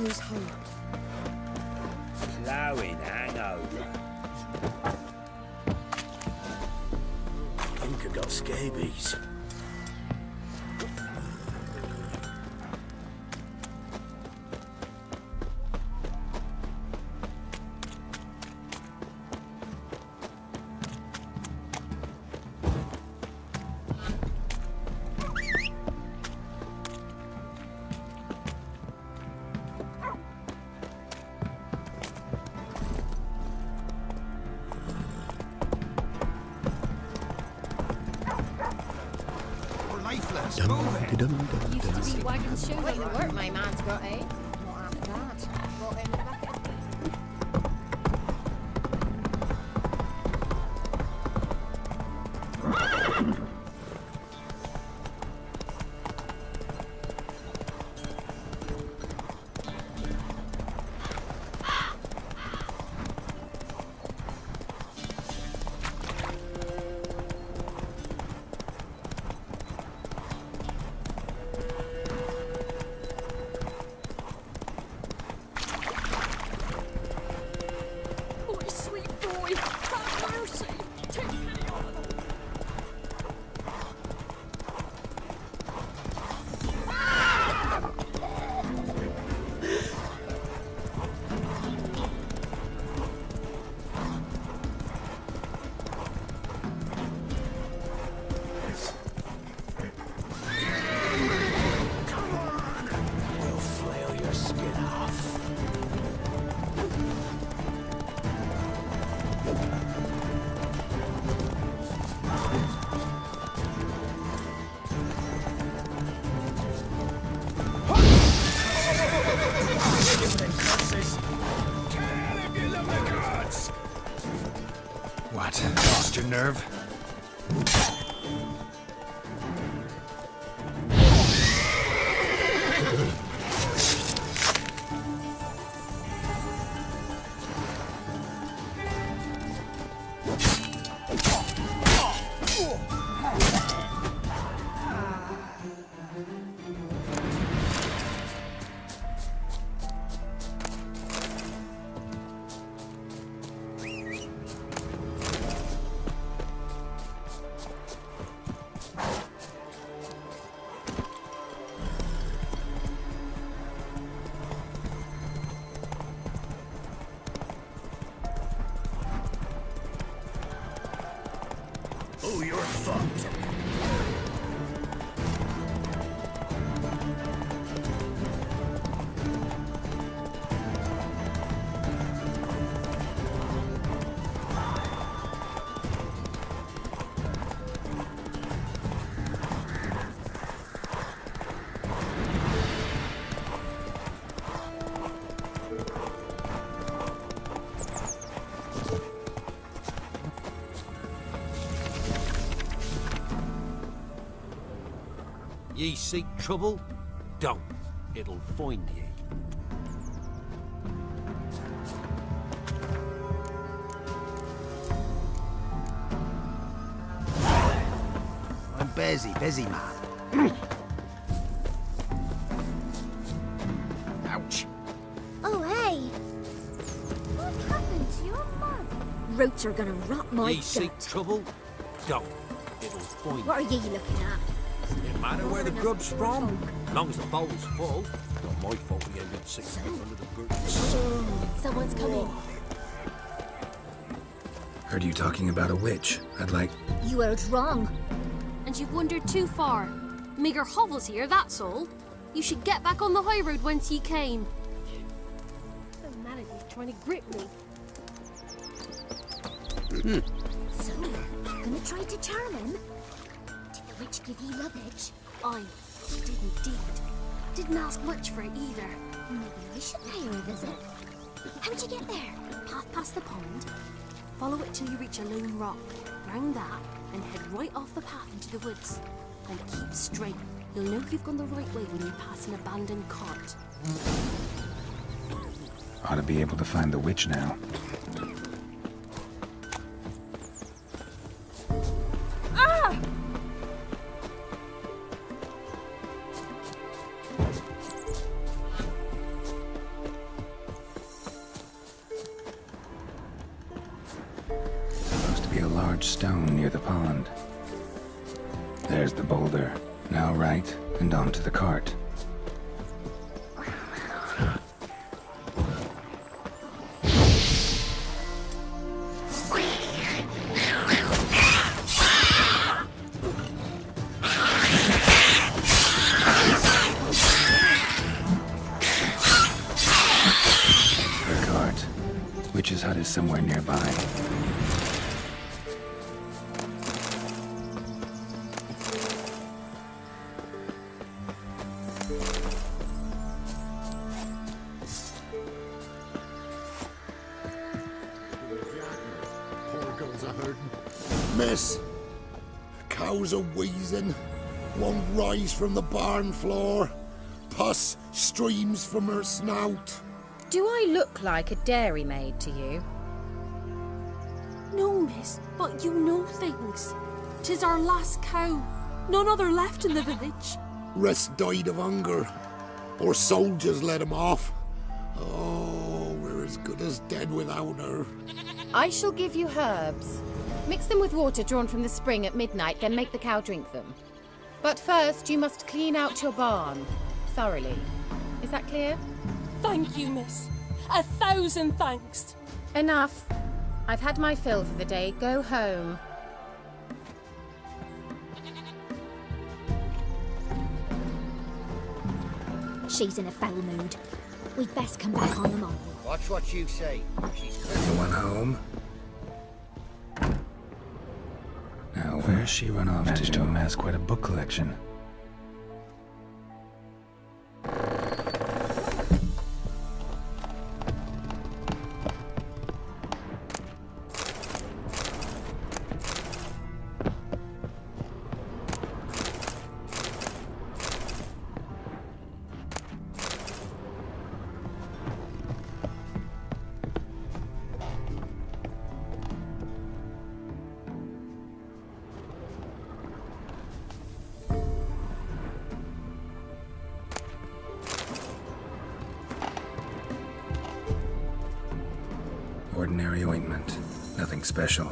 lose hope. Ploughing hangover. Think I got scabies. Used to be wagon show. Wait, the work my man's got, eh? Not after that. Brought in the bucket of What? Lost your nerve? Oh, you're fucked. Ye seek trouble? Don't. It'll find ye. I'm busy man. Ouch. Oh, hey! What happened to your mother? Roats are gonna rot my Ye seek gut. trouble? Don't. It'll find What are ye. ye looking at? Doesn't matter where the grub's from, as long as the bowl's full. Not my fault we ain't got 6 feet under the birds. Someone's coming. Heard you talking about a witch. I'd like... You heard wrong. And you've wandered too far. Meagher hovels here, that's all. You should get back on the high road whence ye came. The malady's trying to grip me. So, gonna try to charm him? Did the witch give ye luggage? Aye, she did indeed. Didn't ask much for it either. Maybe I should pay her a visit. How'd you get there? Half past the pond. Follow it till you reach a lone rock. Round that, and head right off the path into the woods. And keep straight. You'll know you've gone the right way when you pass an abandoned cart. Ought to be able to find the witch now. large stone near the pond. There's the boulder. Now right, and onto the cart. Her cart. Witch's hut is somewhere nearby. Poor girls are hurting. Miss, cows are wheezing, won't rise from the barn floor. Pus streams from her snout. Do I look like a dairymaid to you? No, miss, but you know things. 'Tis our last cow. None other left in the village. Rest died of hunger, or soldiers let him off. Oh, we're as good as dead without her. I shall give you herbs. Mix them with water drawn from the spring at midnight, then make the cow drink them. But first, you must clean out your barn thoroughly. Is that clear? Thank you, miss. 1,000 thanks. Enough. I've had my fill for the day. Go home. She's in a foul mood. We'd best come back on the morrow. Watch what you say. She's Anyone home? Now, where's she run off Managed to amass quite a book collection. Ordinary ointment. Nothing special.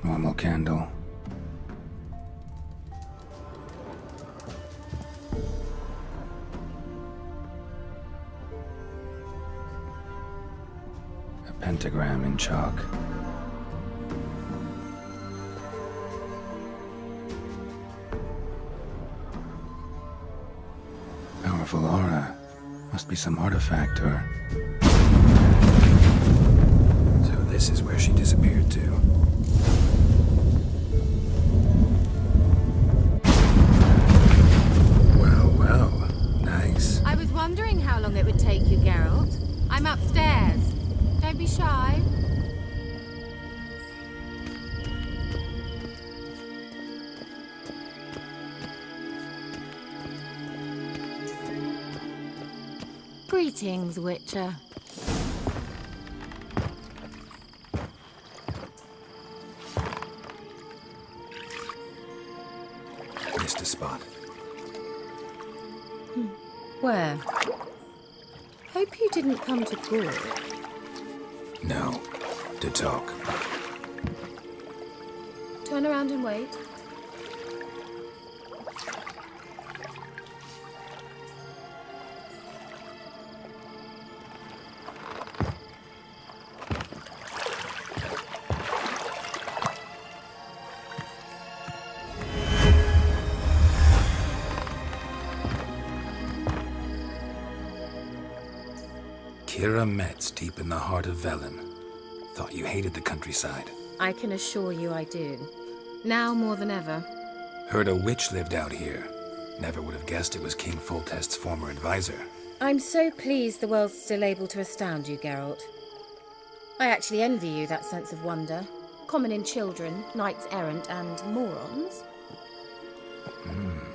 Normal candle. A pentagram in chalk. Powerful aura. Must be some artifact or... So this is where she disappeared to. Well, well. Nice. I was wondering how long it would take you, Geralt. I'm upstairs. Don't be shy. Greetings, Witcher. Missed a spot. Where? Hope you didn't come to Gaul. No. To talk. Turn around and wait. Kira Metz, deep in the heart of Velen. Thought you hated the countryside. I can assure you I do. Now more than ever. Heard a witch lived out here. Never would have guessed it was King Foltest's former advisor. I'm so pleased the world's still able to astound you, Geralt. I actually envy you that sense of wonder. Common in children, knights errant, and morons.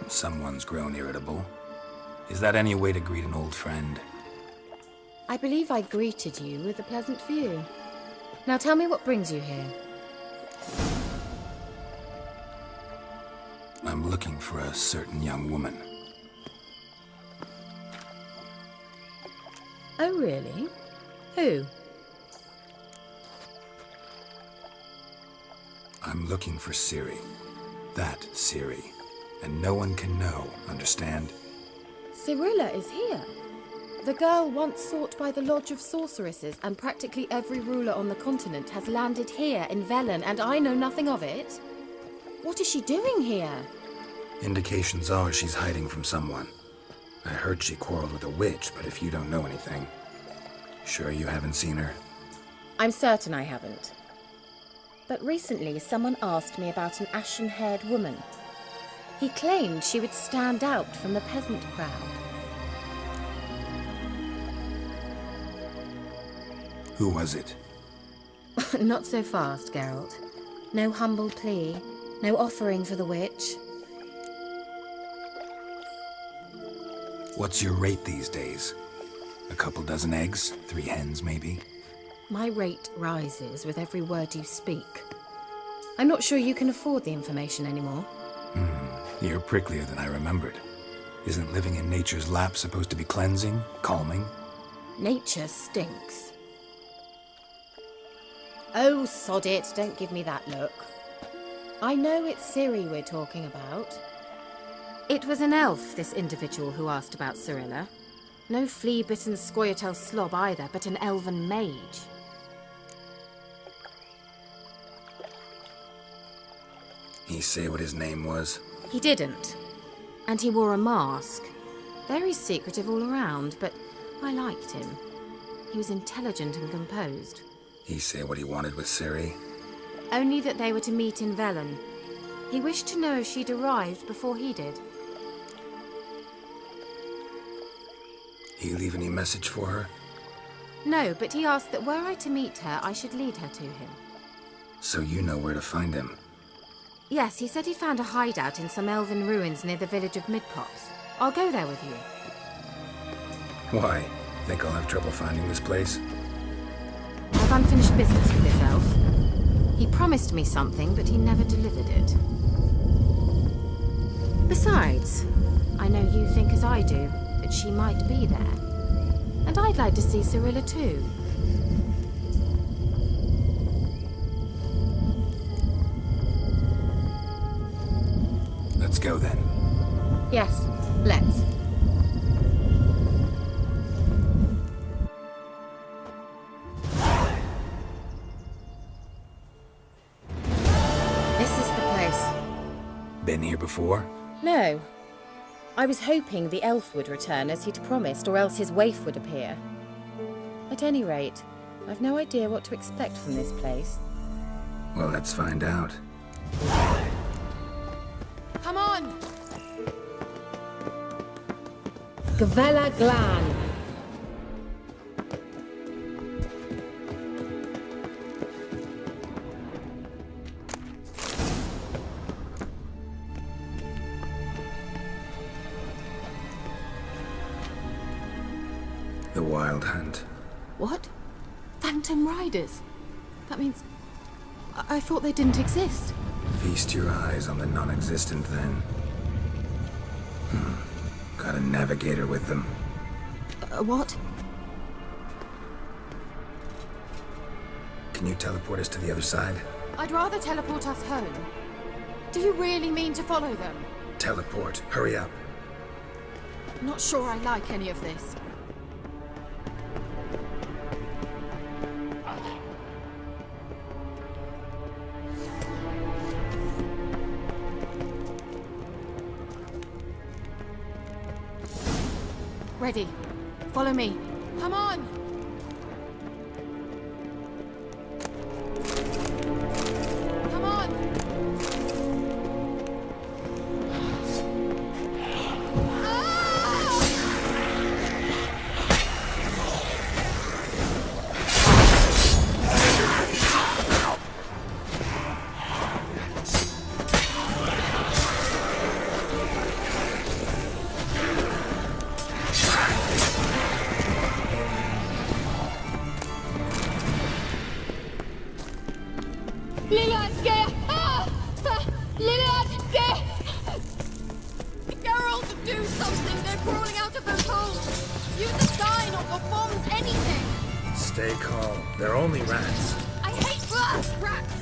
Someone's grown irritable. Is that any way to greet an old friend? I believe I greeted you with a pleasant view. Now tell me what brings you here. I'm looking for a certain young woman. Oh, really? Who? I'm looking for Ciri. That Ciri. And no one can know, understand? Cirilla is here. The girl once sought by the Lodge of Sorceresses, and practically every ruler on the continent has landed here in Velen, and I know nothing of it. What is she doing here? Indications are she's hiding from someone. I heard she quarreled with a witch, but if you don't know anything, sure you haven't seen her? I'm certain I haven't. But recently someone asked me about an ashen-haired woman. He claimed she would stand out from the peasant crowd. Who was it? Not so fast, Geralt. No humble plea, no offering for the witch. What's your rate these days? A couple dozen eggs? 3 hens, maybe? My rate rises with every word you speak. I'm not sure you can afford the information anymore. You're pricklier than I remembered. Isn't living in nature's lap supposed to be cleansing, calming? Nature stinks. Oh, sod it, don't give me that look. I know it's Ciri we're talking about. It was an elf, this individual who asked about Cirilla. No flea-bitten Scoia'tael slob either, but an elven mage. He say what his name was? He didn't. And he wore a mask. Very secretive all around, but I liked him. He was intelligent and composed. He say what he wanted with Ciri? Only that they were to meet in Velen. He wished to know if she'd arrived before he did. He leave any message for her? No, but he asked that were I to meet her, I should lead her to him. So you know where to find him? Yes, he said he'd found a hideout in some elven ruins near the village of Midcopse. I'll go there with you. Why? Think I'll have trouble finding this place? I've unfinished business with this elf. He promised me something, but he never delivered it. Besides, I know you think as I do, that she might be there. And I'd like to see Cirilla too. Let's go then. Yes, let's. This is the place. Been here before? No. I was hoping the elf would return as he'd promised, or else his waif would appear. At any rate, I've no idea what to expect from this place. Well, let's find out. Come on! Gavella Glan. The Wild Hunt. What? Phantom Riders? That means... I thought they didn't exist. Feast your eyes on the non-existent then. Got a navigator with them. What? Can you teleport us to the other side? I'd rather teleport us home. Do you really mean to follow them? Teleport. Hurry up. Not sure I like any of this. Ready. Follow me. Come on! Come on! They're only rats. I hate rats!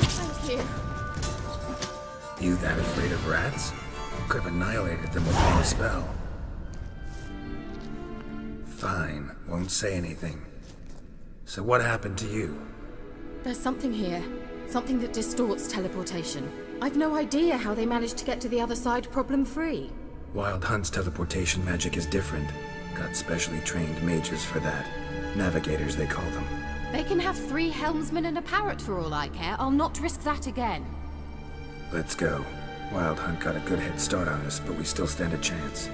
Thank you. You that afraid of rats? Could have annihilated them with one spell. Fine, won't say anything. So what happened to you? There's something here. Something that distorts teleportation. I've no idea how they managed to get to the other side problem-free. Wild Hunt's teleportation magic is different. Got specially trained mages for that. Navigators, they call them. They can have 3 helmsmen and a parrot for all I care. I'll not risk that again. Let's go. Wild Hunt got a good head start on us, but we still stand a chance.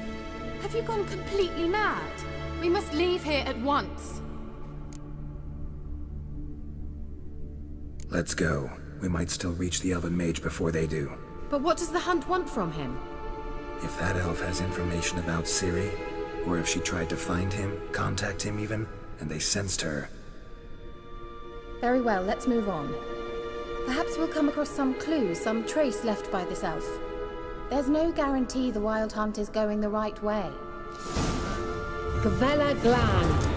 Have you gone completely mad? We must leave here at once. Let's go. We might still reach the Elven Mage before they do. But what does the Hunt want from him? If that elf has information about Ciri, or if she tried to find him, contact him even, and they sensed her. Very well, let's move on. Perhaps we'll come across some clue, some trace left by this elf. There's no guarantee the Wild Hunt is going the right way. Gavella Glan.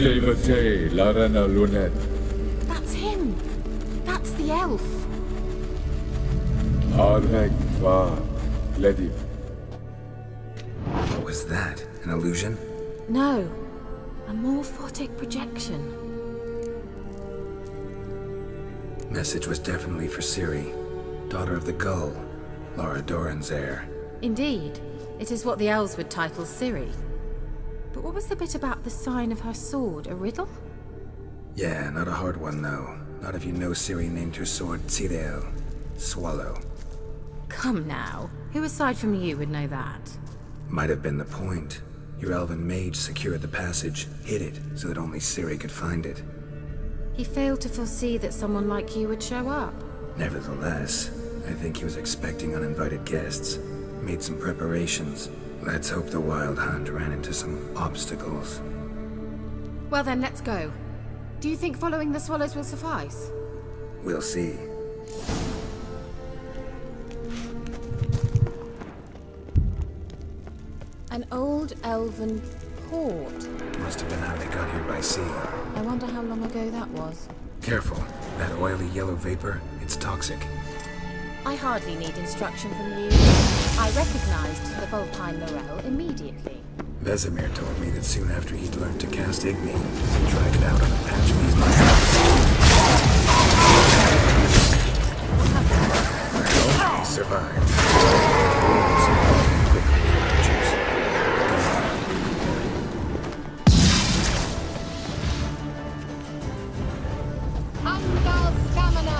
Levate, Larena Lunet. That's him! That's the elf! Arvek Va, Lediv. What was that? An illusion? No, a morphotic projection. Message was definitely for Ciri, daughter of the Gull, Lara Doran's heir. Indeed, it is what the elves would title Ciri. But what was the bit about the sign of her sword? A riddle? Yeah, not a hard one though. Not if you know Ciri named her sword Tirael, Swallow. Come now, who aside from you would know that? Might have been the point. Your elven mage secured the passage, hid it, so that only Ciri could find it. He failed to foresee that someone like you would show up. Nevertheless, I think he was expecting uninvited guests. Made some preparations. Let's hope the Wild Hunt ran into some obstacles. Well then, let's go. Do you think following the swallows will suffice? We'll see. An old elven port. Must have been how they got here by sea. I wonder how long ago that was. Careful. That oily yellow vapor, it's toxic. I hardly need instruction from you. I recognized the Voltine Morel immediately. Vesemir told me that soon after he'd learned to cast Igni, he tried it out on a patch of these mushrooms. Well, he survived. Some quick creatures. Angal Stamina!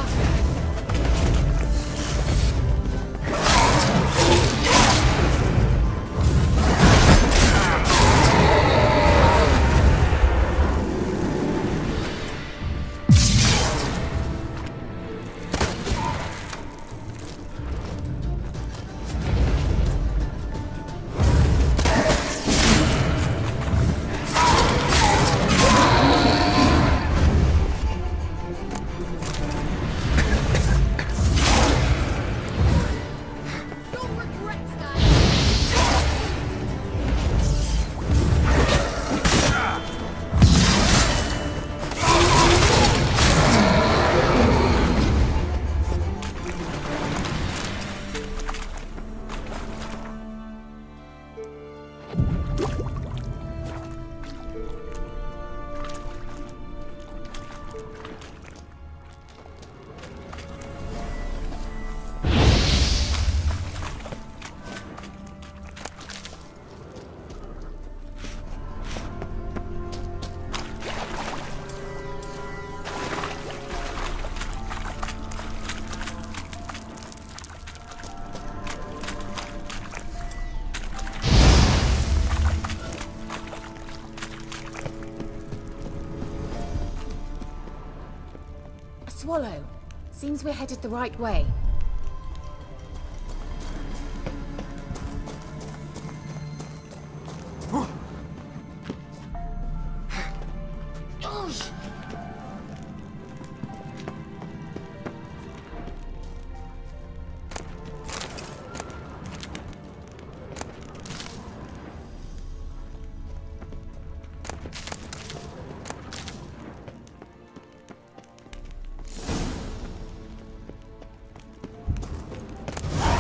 Swallow. Seems we're headed the right way.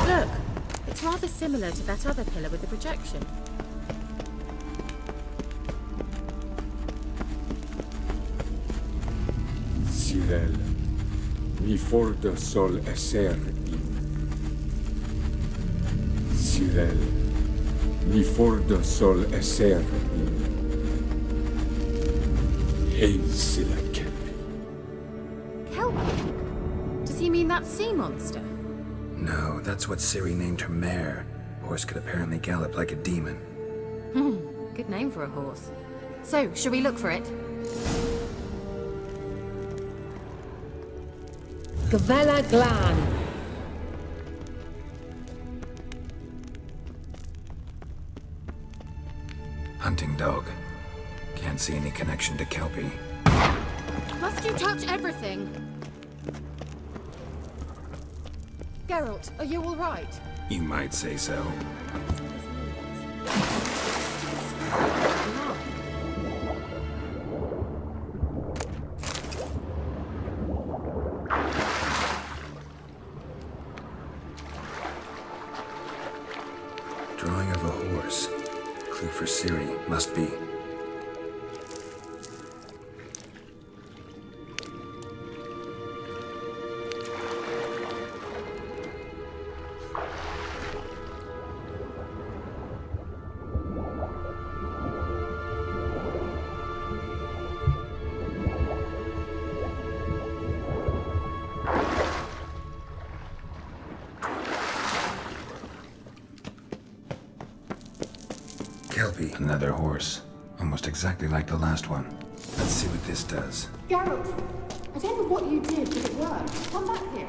Look, it's rather similar to that other pillar with the projection. Cyril, mi fordo sol esser in. Cyril, mi fordo sol esser in. Hail Silla Kelpie. Kelpie? Does he mean that sea monster? No, that's what Ciri named her mare. Horse could apparently gallop like a demon. Good name for a horse. So, shall we look for it? Gavella Glan. Hunting dog. Can't see any connection to Kelpie. Must you touch everything? Geralt, are you all right? You might say so. Drawing of a horse. Clue for Ciri, must be. Kelpie. Another horse. Almost exactly like the last one. Let's see what this does. Geralt, I don't know what you did, but it worked. Come back here.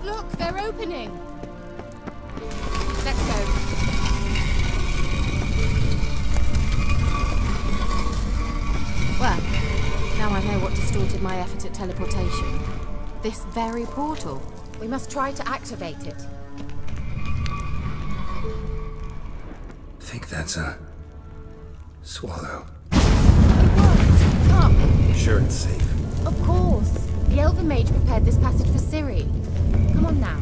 Look, they're opening! Let's go. Well, now I know what distorted my effort at teleportation. This very portal. We must try to activate it. Think that's a... swallow. It worked! Come! Sure it's safe. Of course! The Elven Mage prepared this passage for Ciri. Come on now.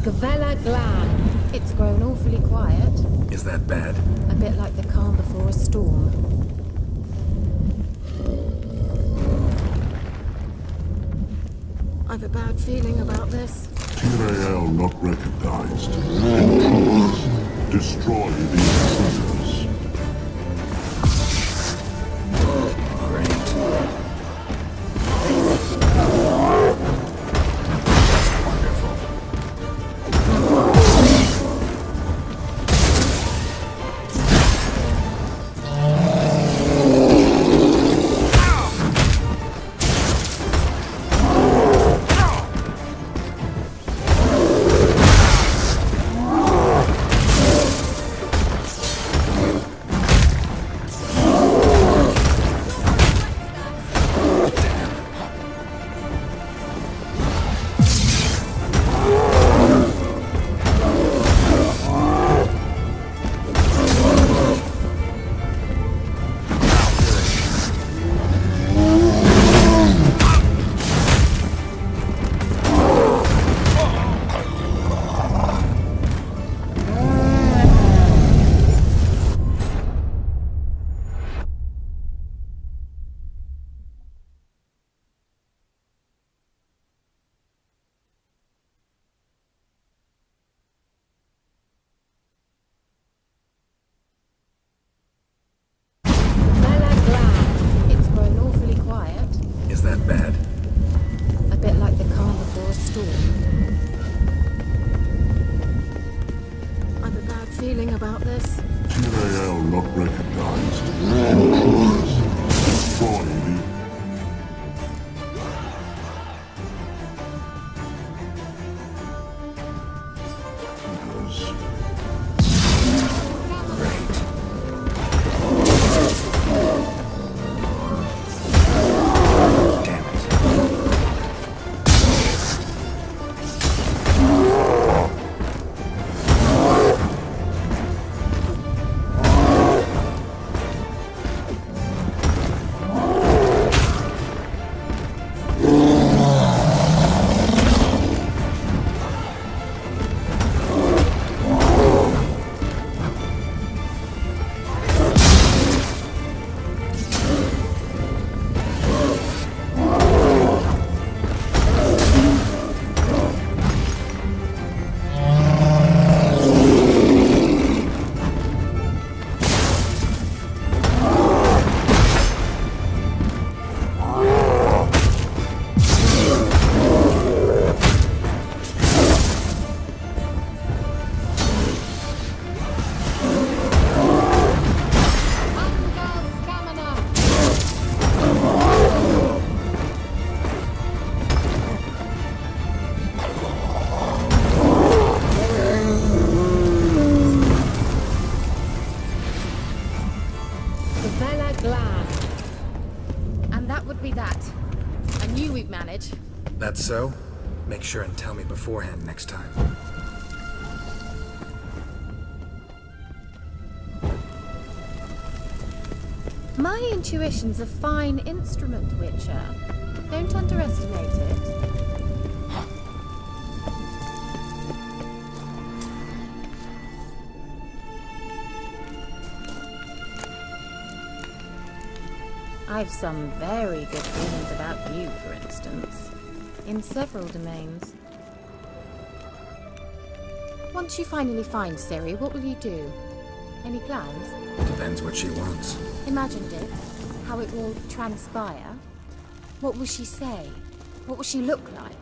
Gavella Glan. It's grown awfully quiet. Is that bad? A bit like the calm before a storm. I've a bad feeling about this. Tyrael not recognized. Intruders. Destroy the intruders. Great. Wonderful. feeling about this. Tyrael not recognized. Fine. That's so? Make sure and tell me beforehand next time. My intuition's a fine instrument, Witcher. Don't underestimate it. I've some very good feelings about you, for instance. In several domains. Once you finally find Ciri, what will you do? Any plans? Depends what she wants. Imagined it. How it will transpire. What will she say? What will she look like?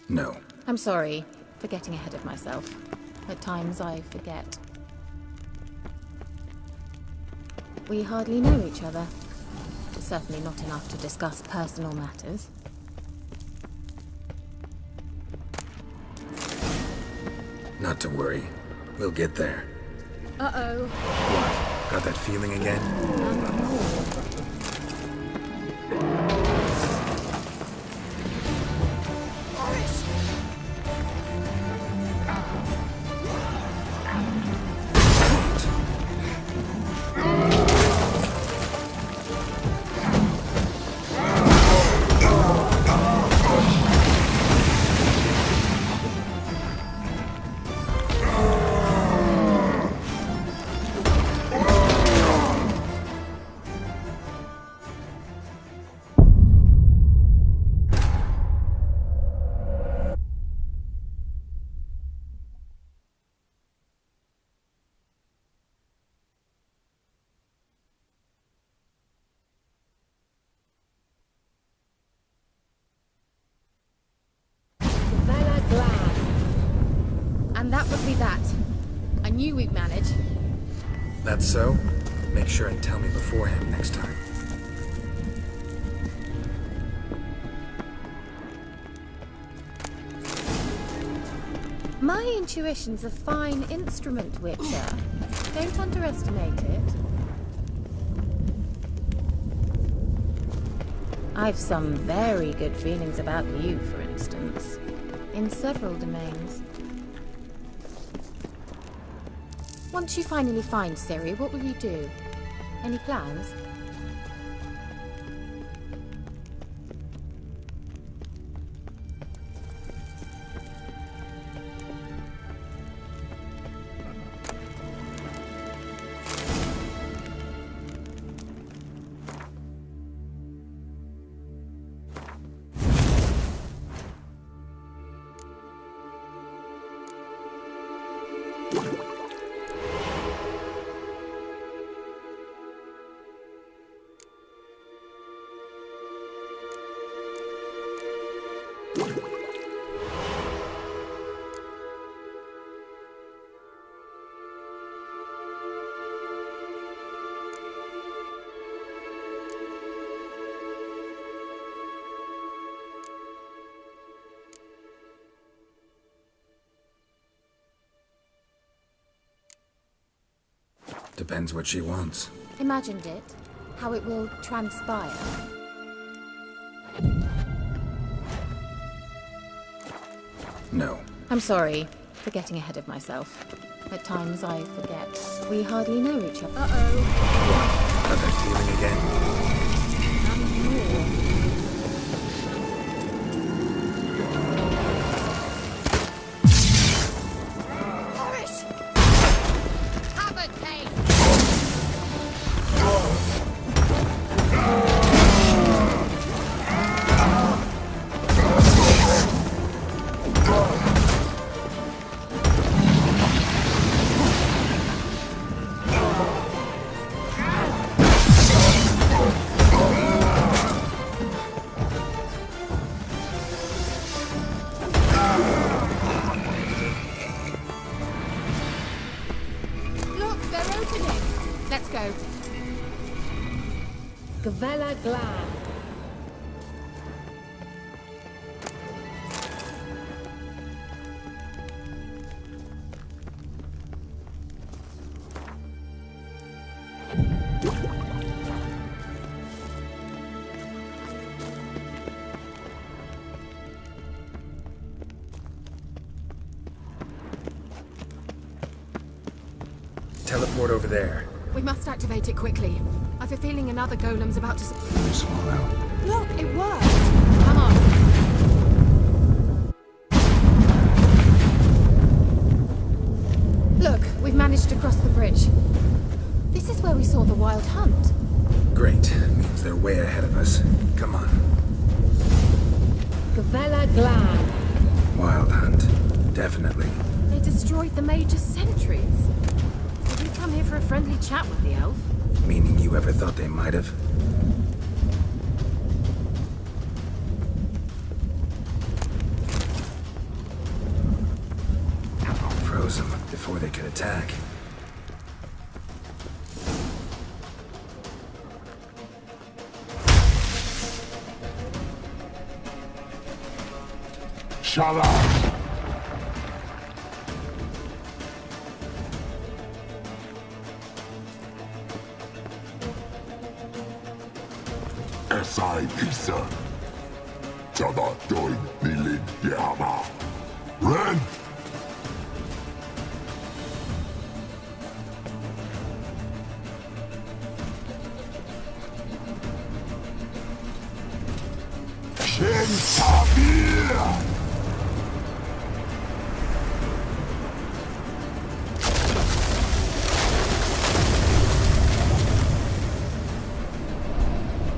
No. I'm sorry for getting ahead of myself. At times I forget. We hardly know each other. Certainly not enough to discuss personal matters. Not to worry. We'll get there. Uh-oh. What? Got that feeling again? And that would be that. I knew we'd manage. That's so? Make sure and tell me beforehand next time. My intuition's a fine instrument, Witcher. Don't underestimate it. I've some very good feelings about you, for instance. In several domains. Once you finally find Ciri, what will you do? Any plans? Depends what she wants. Imagined it, how it will transpire. No. I'm sorry for getting ahead of myself. At times I forget. We hardly know each other. Got that feeling again? Look, they're opening! Let's go. Gavella Glad. Teleport over there. We must activate it quickly. I've a feeling another golem's about to... Swallow. Look, it worked! Come on. Look, we've managed to cross the bridge. This is where we saw the wild hunt. Great. Means they're way ahead of us. Come on. Gavella Glad. Wild hunt. Definitely. They destroyed the Major's sentries. Did we come here for a friendly chat with the elf? Meaning you ever thought they might have? Froze them before they could attack. Shut up! Esai Isa. Chaba doin nilin yama. Ren! Shin Tabir!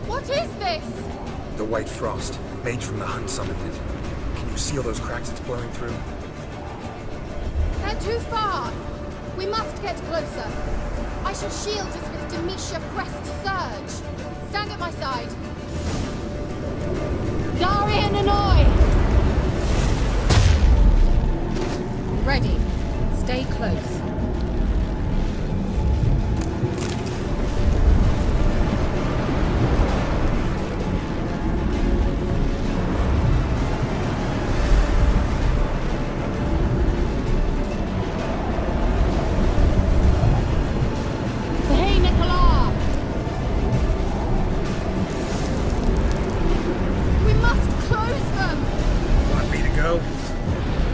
What is this? The White Frost. Mage from the Hunt summoned it. Can you seal those cracks it's blowing through? They're too far. We must get closer. I shall shield us with Demetia Crest Surge. Stand at my side. Darian Annoy! Ready. Stay close. Hey, Nicola! We must close them! Want me to go?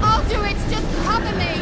I'll do it! Just cover me!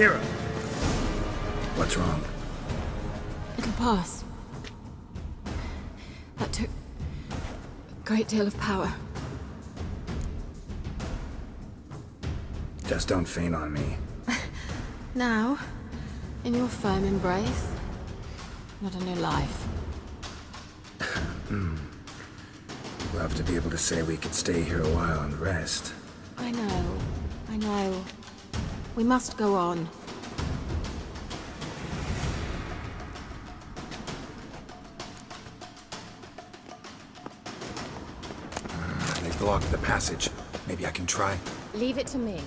Kira! What's wrong? It'll pass. That took a great deal of power. Just don't faint on me. Now, in your firm embrace, not a new life. Love to be able to say we could stay here a while and rest. I know. We must go on. They blocked the passage. Maybe I can try. Leave it to me.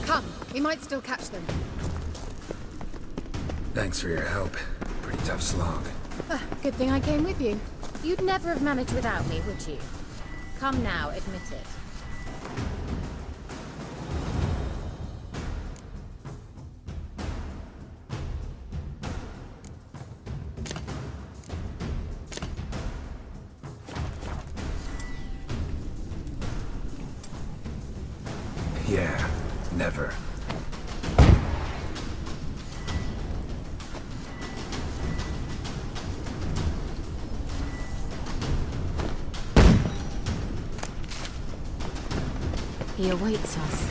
Come, we might still catch them. Thanks for your help. Pretty tough slog. Good thing I came with you. You'd never have managed without me, would you? Come now, admit it. Yeah, never. He awaits us.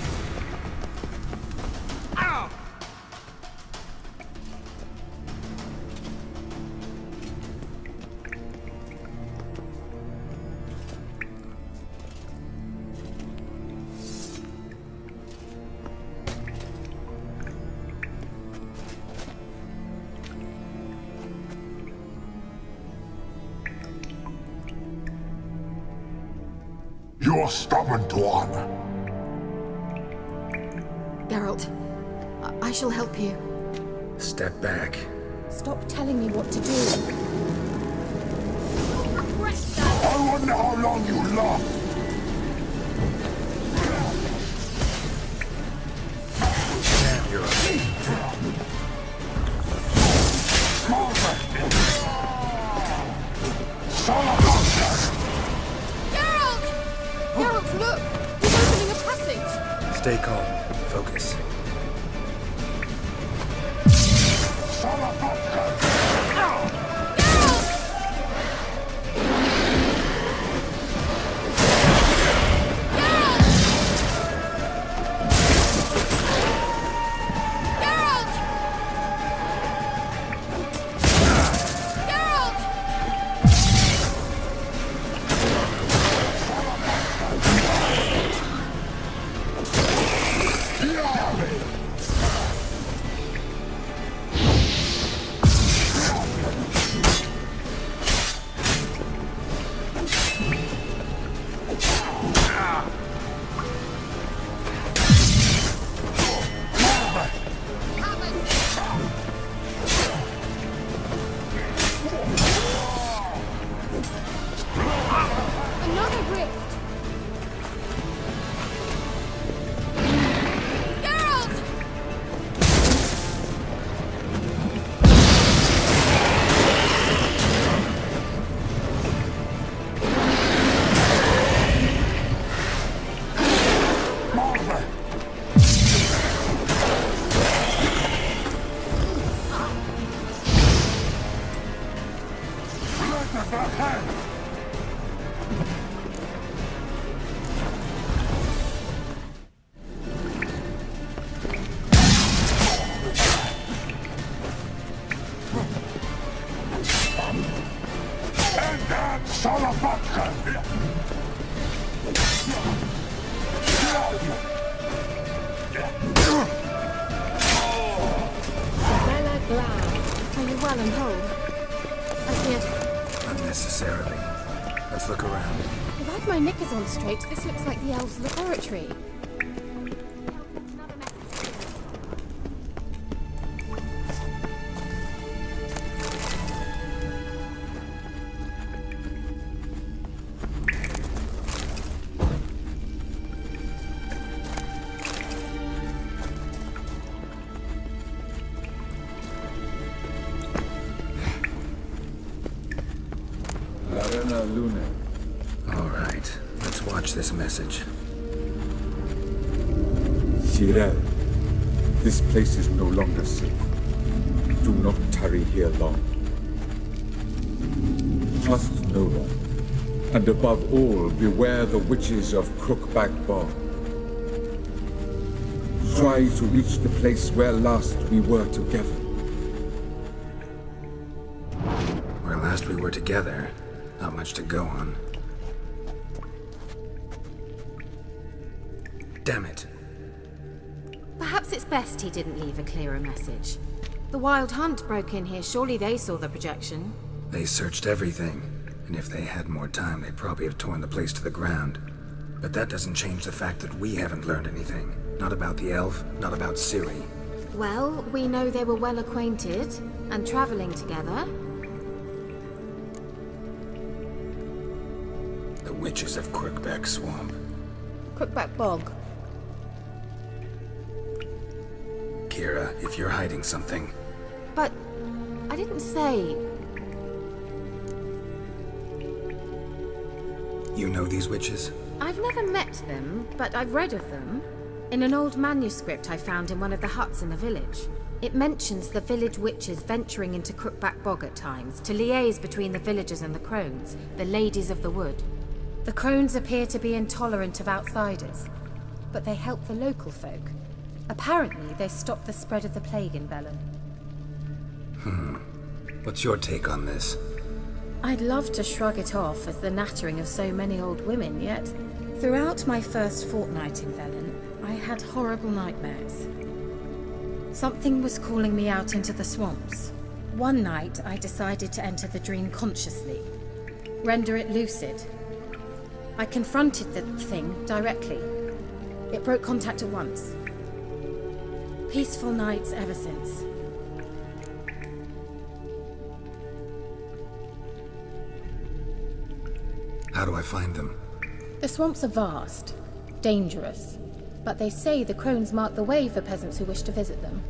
You're stubborn, Tuan. Geralt, I shall help you. Step back. Stop telling me what to do. I wonder how long you last. Damn, you're Geralt, look! He's opening a passage! Stay calm. Focus. Another rift! Geralt! Are you well and whole? I feared... Unnecessarily. Let's look around. If I've my knickers on straight, this looks like the elves' laboratory. Arena Luna. All right, let's watch this message. Cyril, this place is no longer safe. Do not tarry here long. Trust no one. And above all, beware the witches of Crookback Bog. Try to reach the place where last we were together. Where last we were together, not much to go on. Damn it. Perhaps it's best he didn't leave a clearer message. The Wild Hunt broke in here. Surely they saw the projection. They searched everything, and if they had more time, they'd probably have torn the place to the ground. But that doesn't change the fact that we haven't learned anything. Not about the elf, not about Ciri. Well, we know they were well acquainted and traveling together. The witches of Crookback Swamp. Crookback Bog. Kira, if you're hiding something, But I didn't say. you know these witches? I've never met them, but I've read of them. In an old manuscript I found in one of the huts in the village. It mentions the village witches venturing into Crookback Bog at times to liaise between the villagers and the crones, the ladies of the wood. The crones appear to be intolerant of outsiders, but they help the local folk. Apparently, they stopped the spread of the plague in Bellon. What's your take on this? I'd love to shrug it off as the nattering of so many old women, yet throughout my first fortnight in Velen, I had horrible nightmares. Something was calling me out into the swamps. One night, I decided to enter the dream consciously, render it lucid. I confronted the thing directly. It broke contact at once. Peaceful nights ever since. How do I find them? The swamps are vast, dangerous, but they say the crones mark the way for peasants who wish to visit them.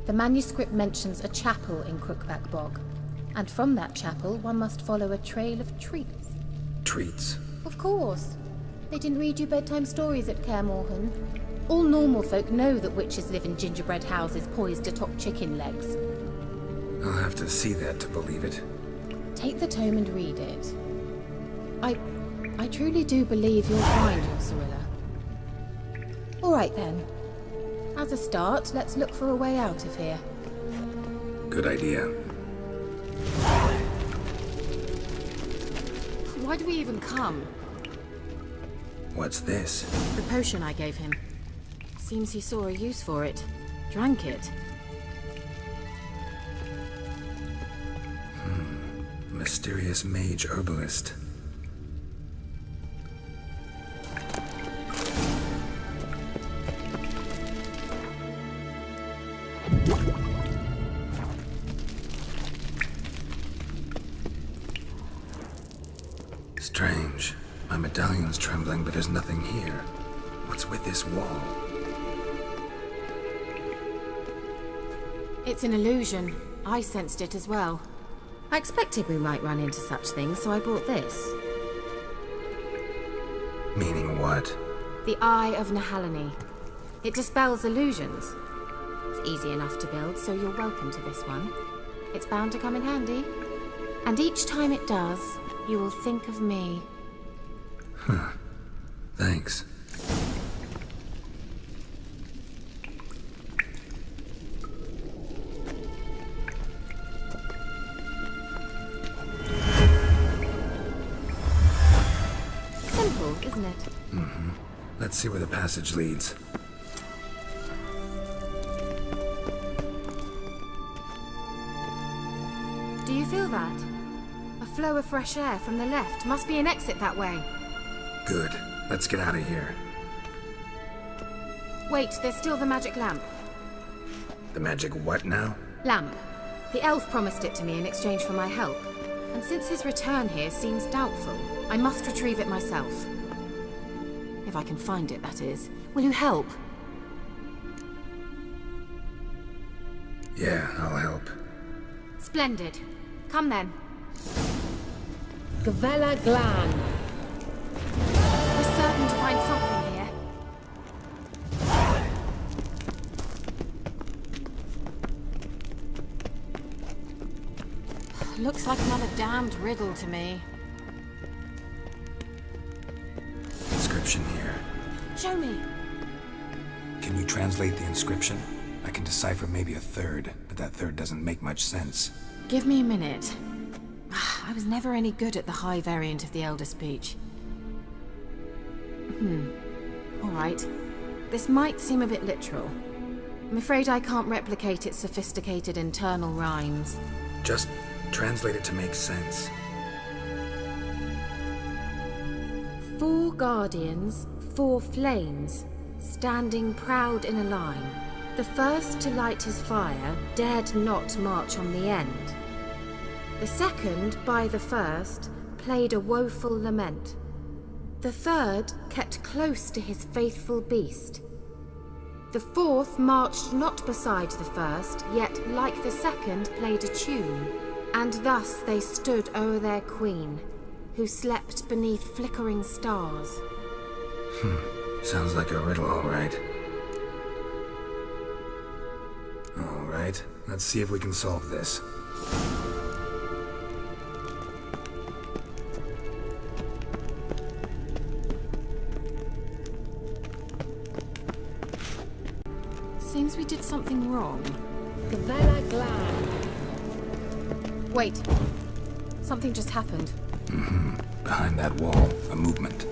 The manuscript mentions a chapel in Crookback Bog, and from that chapel one must follow a trail of treats. Treats? Of course. They didn't read you bedtime stories at Kaer Morhen. All normal folk know that witches live in gingerbread houses poised atop chicken legs. I'll have to see that to believe it. Take the tome and read it. I truly do believe you'll find your Cirilla. All right then. As a start, let's look for a way out of here. Good idea. Why do we even come? What's this? The potion I gave him. Seems he saw a use for it. Drank it. Mysterious mage herbalist. Strange. My medallion's trembling, but there's nothing here. What's with this wall? It's an illusion. I sensed it as well. I expected we might run into such things, so I brought this. Meaning what? The Eye of Nehaleni. It dispels illusions. It's easy enough to build, so you're welcome to this one. It's bound to come in handy. And each time it does, you will think of me. Huh. Thanks. Simple, isn't it? Mm-hmm. Let's see where the passage leads. Do you feel that? A flow of fresh air from the left. Must be an exit that way. Good. Let's get out of here. Wait, there's still the magic lamp. The magic what now? Lamp. The elf promised it to me in exchange for my help. And since his return here seems doubtful, I must retrieve it myself. If I can find it, that is. Will you help? Yeah, I'll help. Splendid. Come then. Gavella Glan. We're certain to find something here. Looks like another damned riddle to me. Inscription here. Show me. Can you translate the inscription? I can decipher maybe a third, but that third doesn't make much sense. Give me a minute. I was never any good at the high variant of the Elder Speech. Alright. This might seem a bit literal. I'm afraid I can't replicate its sophisticated internal rhymes. Just translate it to make sense. 4 guardians, 4 flames, standing proud in a line. The first to light his fire dared not march on the end. The second, by the first, played a woeful lament. The third kept close to his faithful beast. The fourth marched not beside the first, yet like the second played a tune. And thus they stood o'er their queen, who slept beneath flickering stars. Sounds like a riddle, all right. All right, let's see if we can solve this. Seems we did something wrong. Gavella Glan. Wait. Something just happened. Behind that wall, a movement.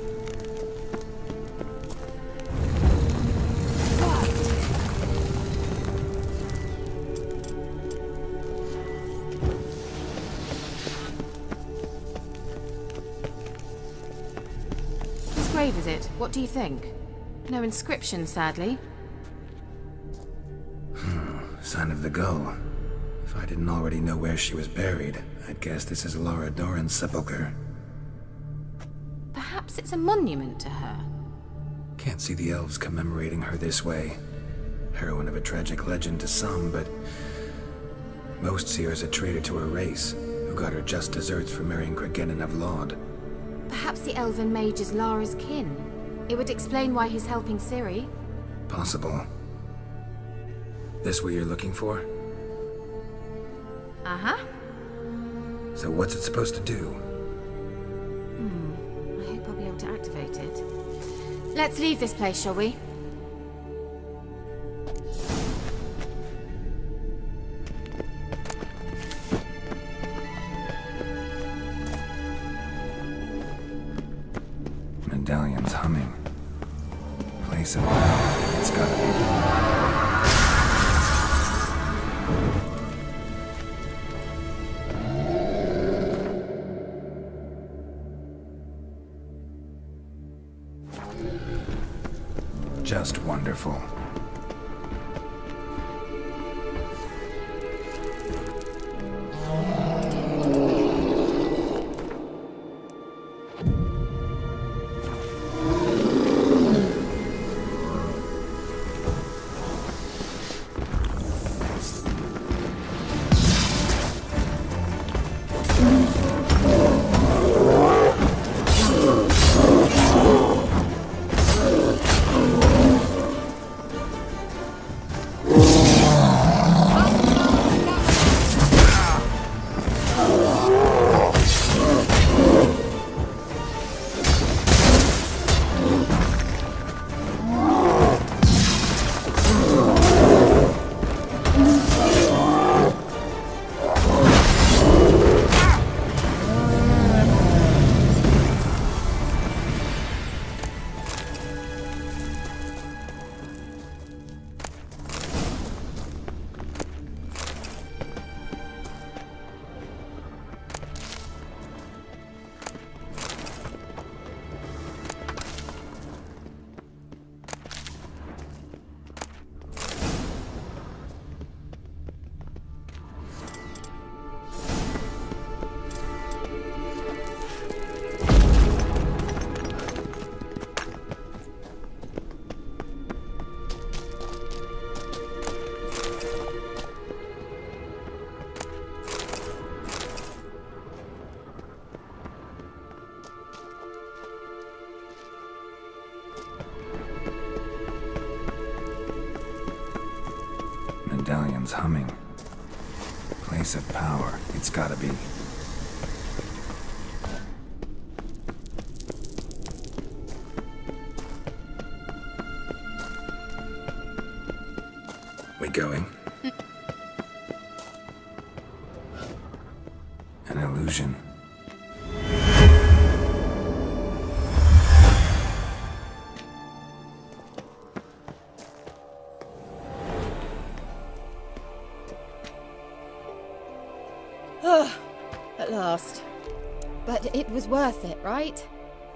Whose grave is it? What do you think? No inscription, sadly. Sign of the gull. If I didn't already know where she was buried, I'd guess this is Laura Doran's sepulchre. Perhaps it's a monument to her. Can't see the elves commemorating her this way. Heroine of a tragic legend to some, but most see her as a traitor to her race, who got her just deserts for marrying Cregennan of Laud. Perhaps the elven mage is Lara's kin. It would explain why he's helping Ciri. Possible. This what you're looking for? Uh-huh. So what's it supposed to do? I hope I'll be able to activate it. Let's leave this place, shall we? Medallion's humming. Place of power. It's gotta be. Just wonderful. Someone's humming. Place of power. It's gotta be. We going? An illusion. At last. But it was worth it, right?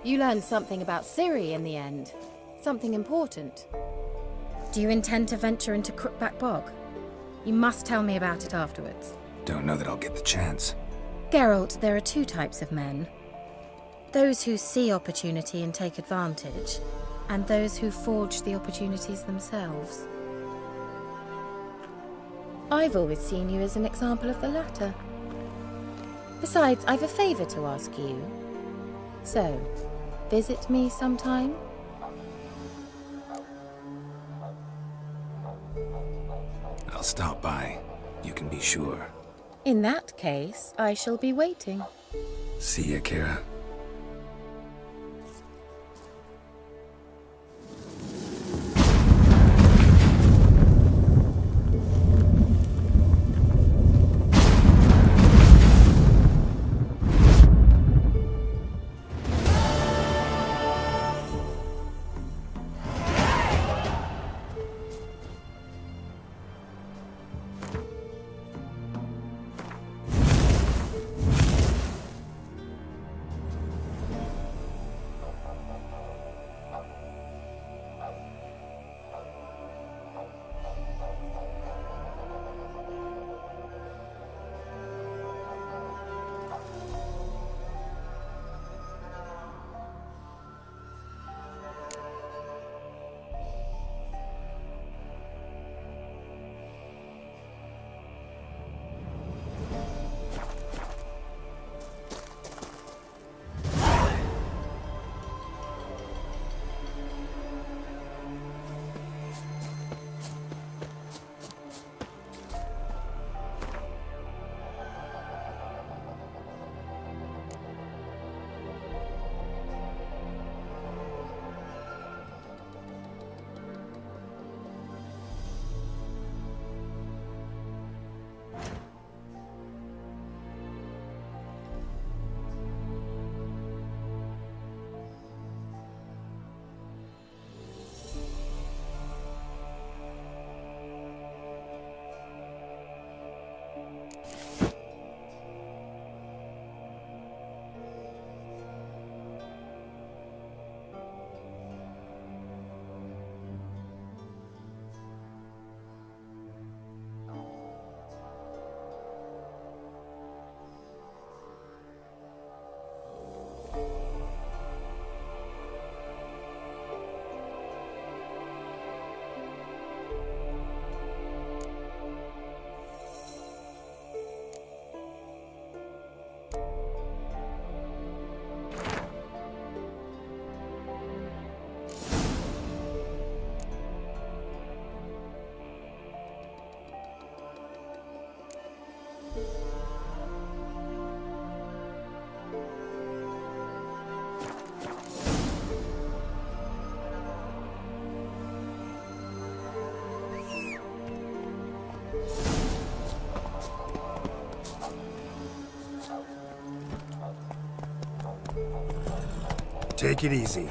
You learned something about Ciri in the end. Something important. Do you intend to venture into Crookback Bog? You must tell me about it afterwards. Don't know that I'll get the chance. Geralt, there are two types of men. Those who see opportunity and take advantage, and those who forge the opportunities themselves. I've always seen you as an example of the latter. Besides, I've a favor to ask you. So, visit me sometime? I'll stop by. You can be sure. In that case, I shall be waiting. See ya, Kira. Take it easy.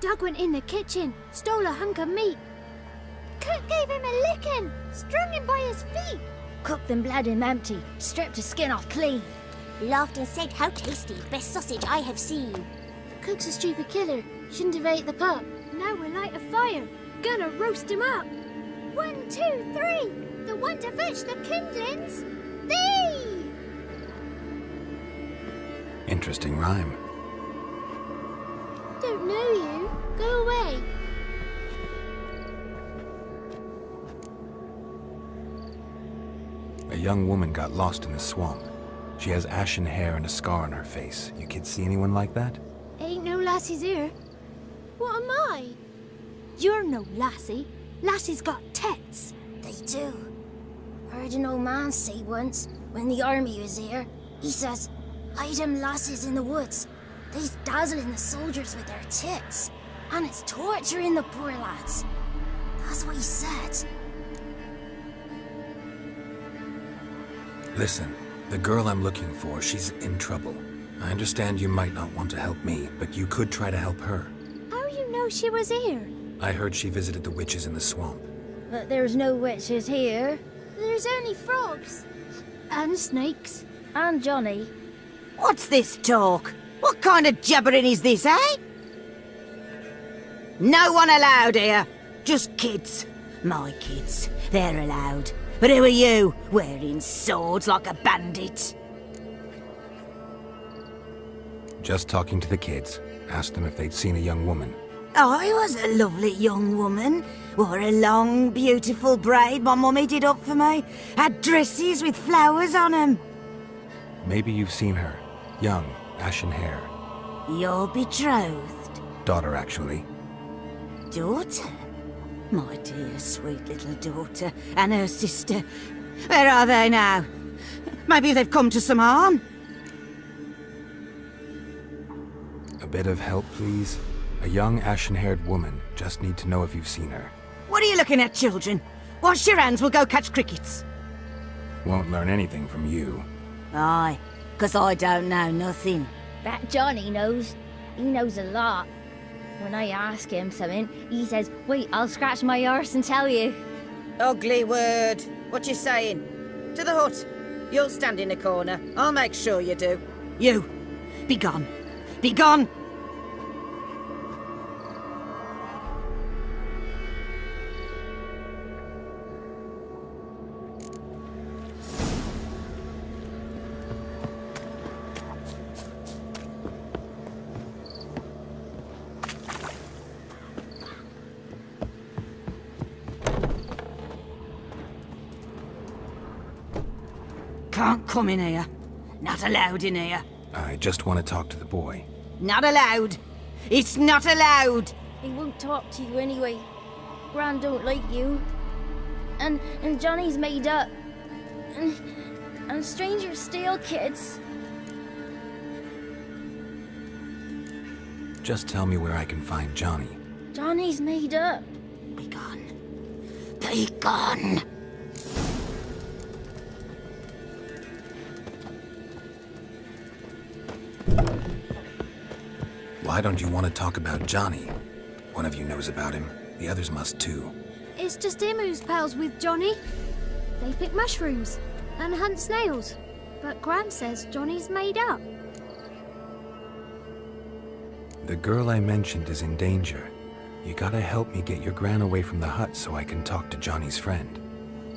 Doug went in the kitchen, stole a hunk of meat. Cook gave him a licking, strung him by his feet. Cooked and bled him empty, stripped his skin off clean. Laughed and said, "How tasty, best sausage I have seen." Cook's a stupid killer, shouldn't have ate the pup. Now we'll light a fire, gonna roast him up. 1, 2, 3, the one to fetch the kindlings, thee! Interesting rhyme. Don't know you, go away. A young woman got lost in the swamp. She has ashen hair and a scar on her face. You kids see anyone like that? Ain't no lassies here. What am I? You're no lassie. Lassies got tits. They do. Heard an old man say once, when the army was here, he says, "Hide them lasses in the woods. They's dazzling the soldiers with their tits. And it's torturing the poor lads." That's what he said. Listen, the girl I'm looking for, she's in trouble. I understand you might not want to help me, but you could try to help her. How you know she was here? I heard she visited the witches in the swamp. But there's no witches here. There's only frogs. And snakes. And Johnny. What's this talk? What kind of jabbering is this, eh? No one allowed here. Just kids. My kids. They're allowed. But who are you, wearing swords like a bandit? Just talking to the kids. Asked them if they'd seen a young woman. I was a lovely young woman. Wore a long, beautiful braid my mummy did up for me. Had dresses with flowers on 'em. Maybe you've seen her. Young, ashen hair. You're betrothed? Daughter, actually. Daughter? My dear, sweet little daughter and her sister. Where are they now? Maybe they've come to some harm? A bit of help, please? A young, ashen-haired woman. Just need to know if you've seen her. What are you looking at, children? Wash your hands, we'll go catch crickets. Won't learn anything from you. Aye, 'cause I don't know nothing. That Johnny knows. He knows a lot. When I ask him something, he says, "Wait, I'll scratch my arse and tell you." Ugly word. What you saying? To the hut. You'll stand in a corner. I'll make sure you do. You, be gone. Be gone! Can't come in here. Not allowed in here. I just want to talk to the boy. Not allowed. It's not allowed. He won't talk to you anyway. Gran don't like you. And Johnny's made up. And strangers steal kids. Just tell me where I can find Johnny. Johnny's made up. Be gone. Be gone. Why don't you want to talk about Johnny? One of you knows about him. The others must too. It's just him who's pals with Johnny. They pick mushrooms and hunt snails. But Gran says Johnny's made up. The girl I mentioned is in danger. You gotta help me get your gran away from the hut so I can talk to Johnny's friend.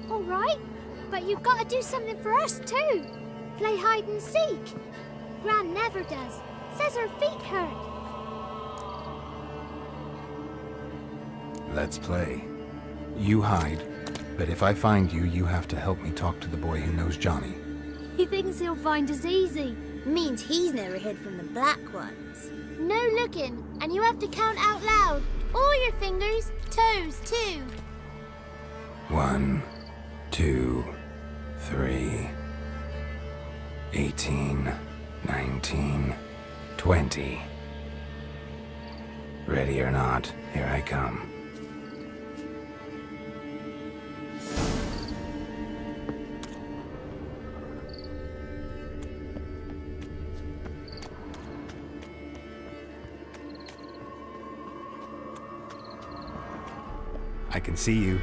All right, but you've got to do something for us too. Play hide and seek. Gran never does. Says her feet hurt. Let's play. You hide, but if I find you, you have to help me talk to the boy who knows Johnny. He thinks he'll find us easy. Means he's never hid from the black ones. No looking, and you have to count out loud. All your fingers, toes too. 1, 2, 3, 18, 19, 20. Ready or not, here I come. I can see you.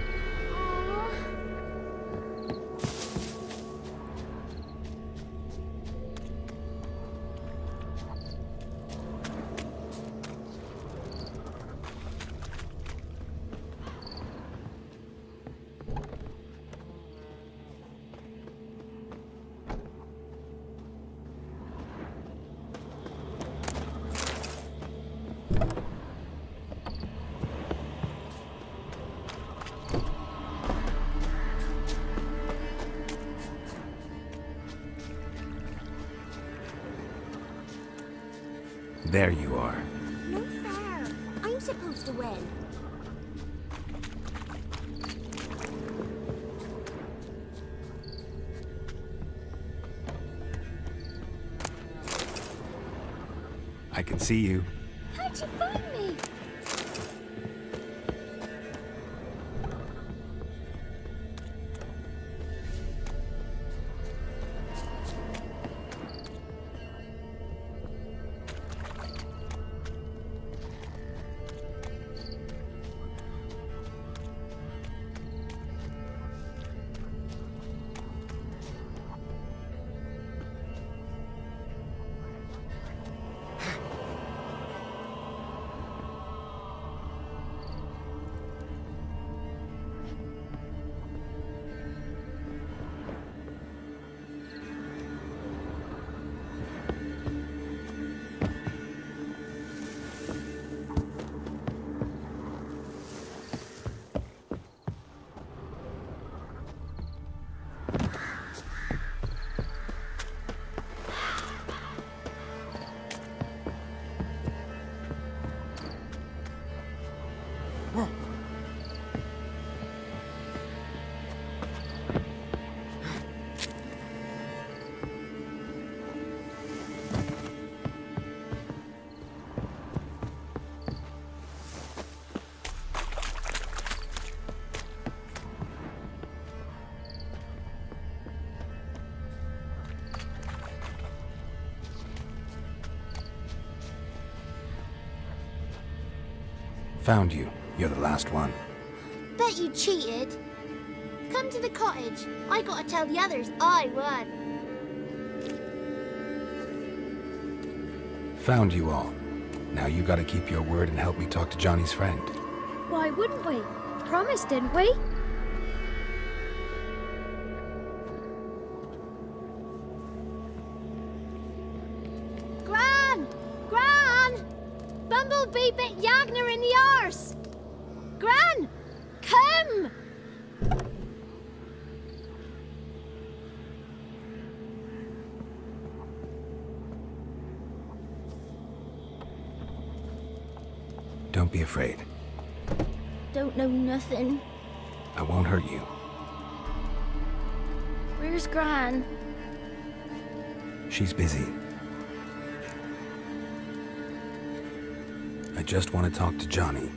There you are. No fair. I'm supposed to win. I can see you. How'd you find me? Found you. You're the last one. Bet you cheated. Come to the cottage. I gotta tell the others I won. Found you all. Now you gotta keep your word and help me talk to Johnny's friend. Why wouldn't we? Promised, didn't we? Gran! Gran! Bumblebee bit Yagner in the arse! Gran! Come! Don't be afraid. Don't know nothing. I won't hurt you. Where's Gran? She's busy. I just want to talk to Johnny.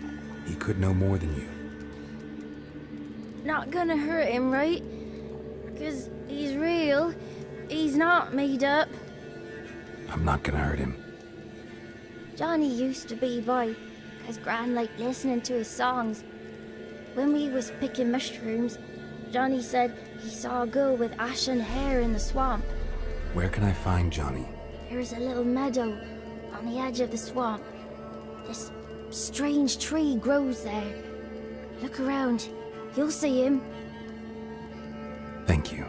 He could know more than you. Not gonna hurt him, right? 'Cause he's real. He's not made up. I'm not gonna hurt him. Johnny used to be boy, 'cause Gran liked listening to his songs. When we was picking mushrooms, Johnny said he saw a girl with ashen hair in the swamp. Where can I find Johnny? There's a little meadow on the edge of the swamp. This strange tree grows there. Look around. You'll see him. Thank you.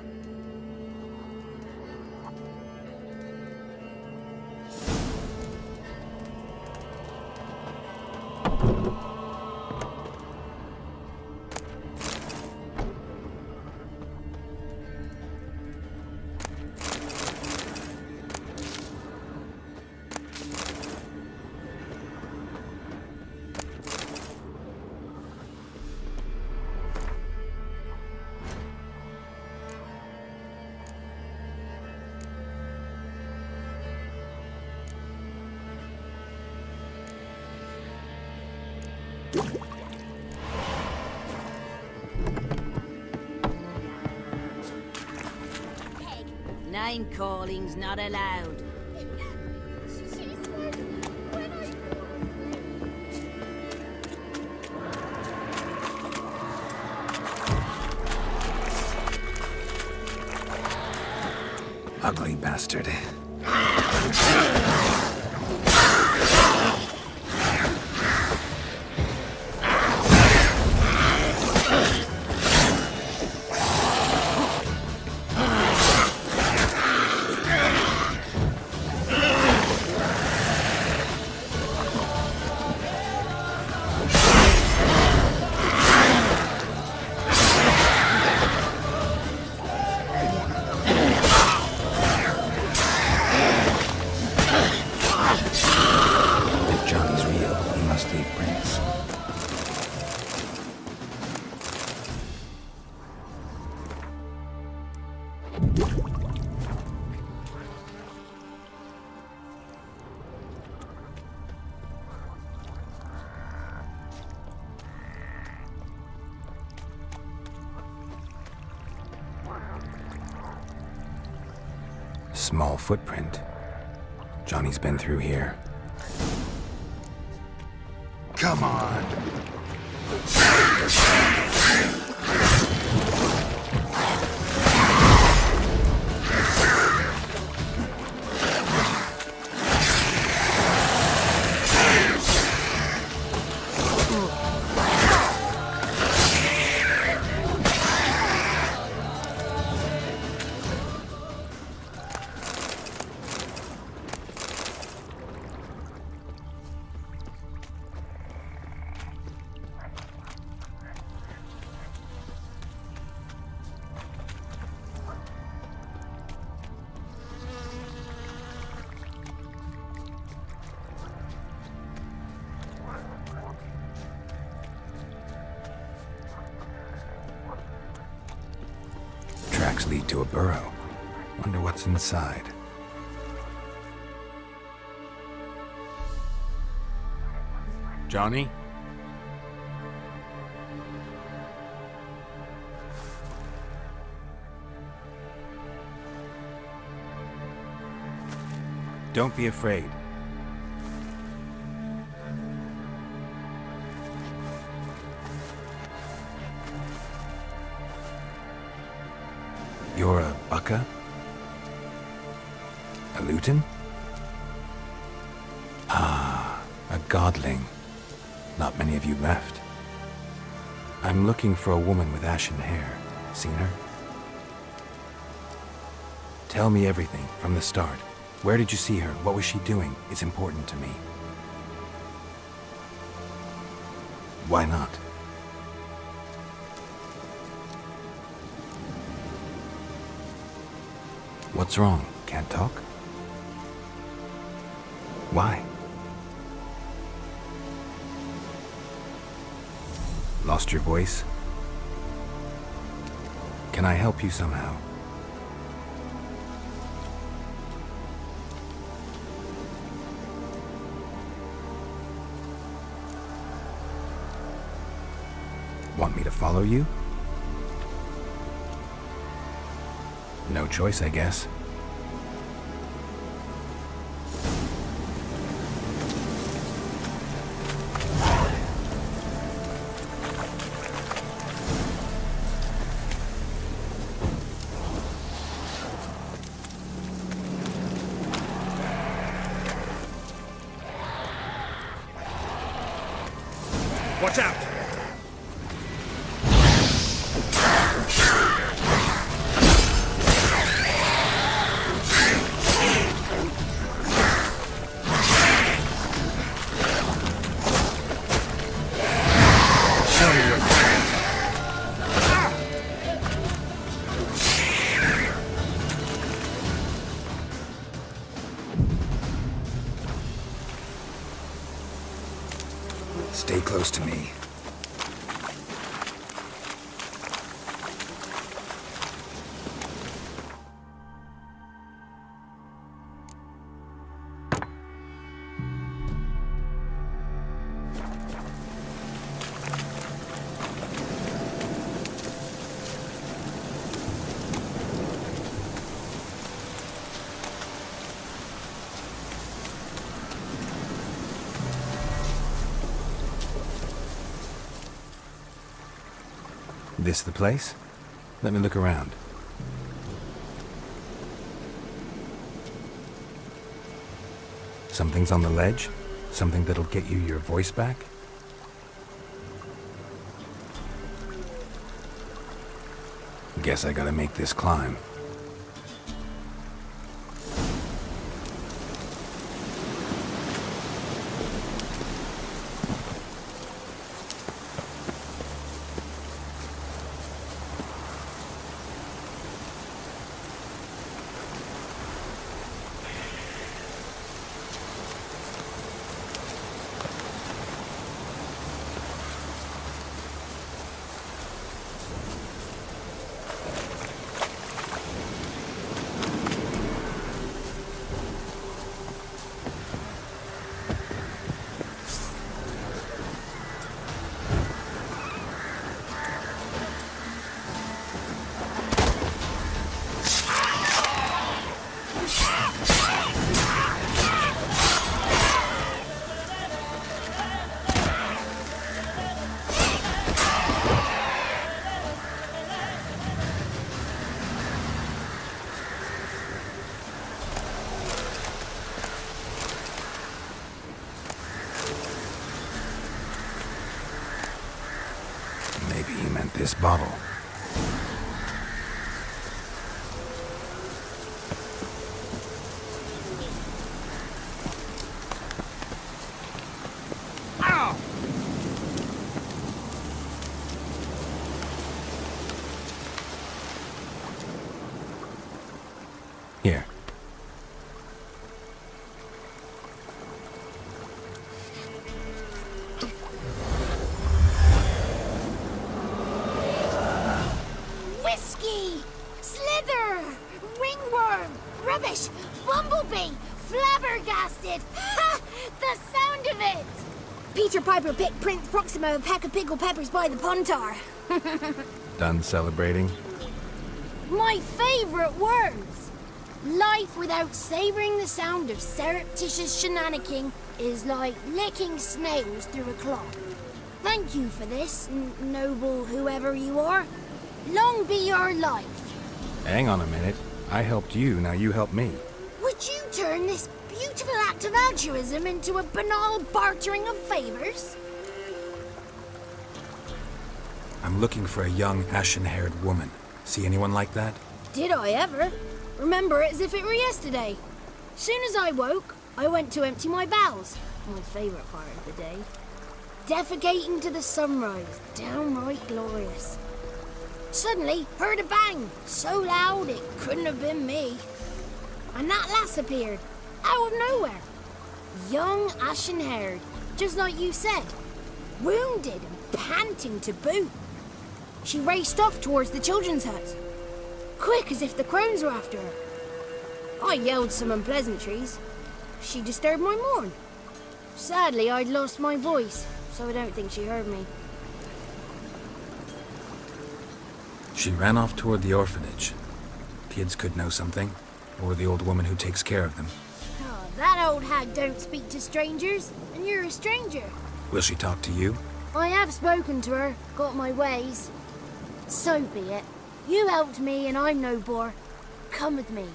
Name calling's not allowed. She says when I Ugly bastard. If Johnny's real, he must leave prints. Small footprint. Johnny's been through here. Come on. Tracks lead to a burrow. Wonder what's inside. Johnny? Don't be afraid. You're a Bukka? A Luton? Ah, a godling. Not many of you left. I'm looking for a woman with ashen hair. Seen her? Tell me everything from the start. Where did you see her? What was she doing? It's important to me. Why not? What's wrong? Can't talk? Why? Lost your voice? Can I help you somehow? Want me to follow you? No choice, I guess. Watch out! Stay close to me. This the place? Let me look around. Something's on the ledge? Something that'll get you your voice back? Guess I gotta make this climb. Maybe he meant this bottle. Ow! Here. Whiskey! Slither! Ringworm! Rubbish! Bumblebee! Flabbergasted! Ha! The sound of it! Peter Piper picked Prince Proximo a pack of pickled peppers by the Pontar. Done celebrating? My favourite words! Life without savouring the sound of surreptitious shenanigans is like licking snails through a cloth. Thank you for this, noble whoever you are. Long be your life. Hang on a minute. I helped you, now you help me. Would you turn this beautiful act of altruism into a banal bartering of favours? I'm looking for a young, ashen-haired woman. See anyone like that? Did I ever? Remember it as if it were yesterday. Soon as I woke, I went to empty my bowels. My favourite part of the day. Defecating to the sunrise. Downright glorious. Suddenly, heard a bang. So loud it couldn't have been me. And that lass appeared. Out of nowhere. Young, ashen-haired. Just like you said. Wounded and panting to boot. She raced off towards the children's hut, quick as if the crones were after her. I yelled some unpleasantries. She disturbed my morn. Sadly, I'd lost my voice, so I don't think she heard me. She ran off toward the orphanage. Kids could know something, or the old woman who takes care of them. Oh, that old hag don't speak to strangers, and you're a stranger. Will she talk to you? I have spoken to her, got my ways. So be it. You helped me and I'm no bore. Come with me.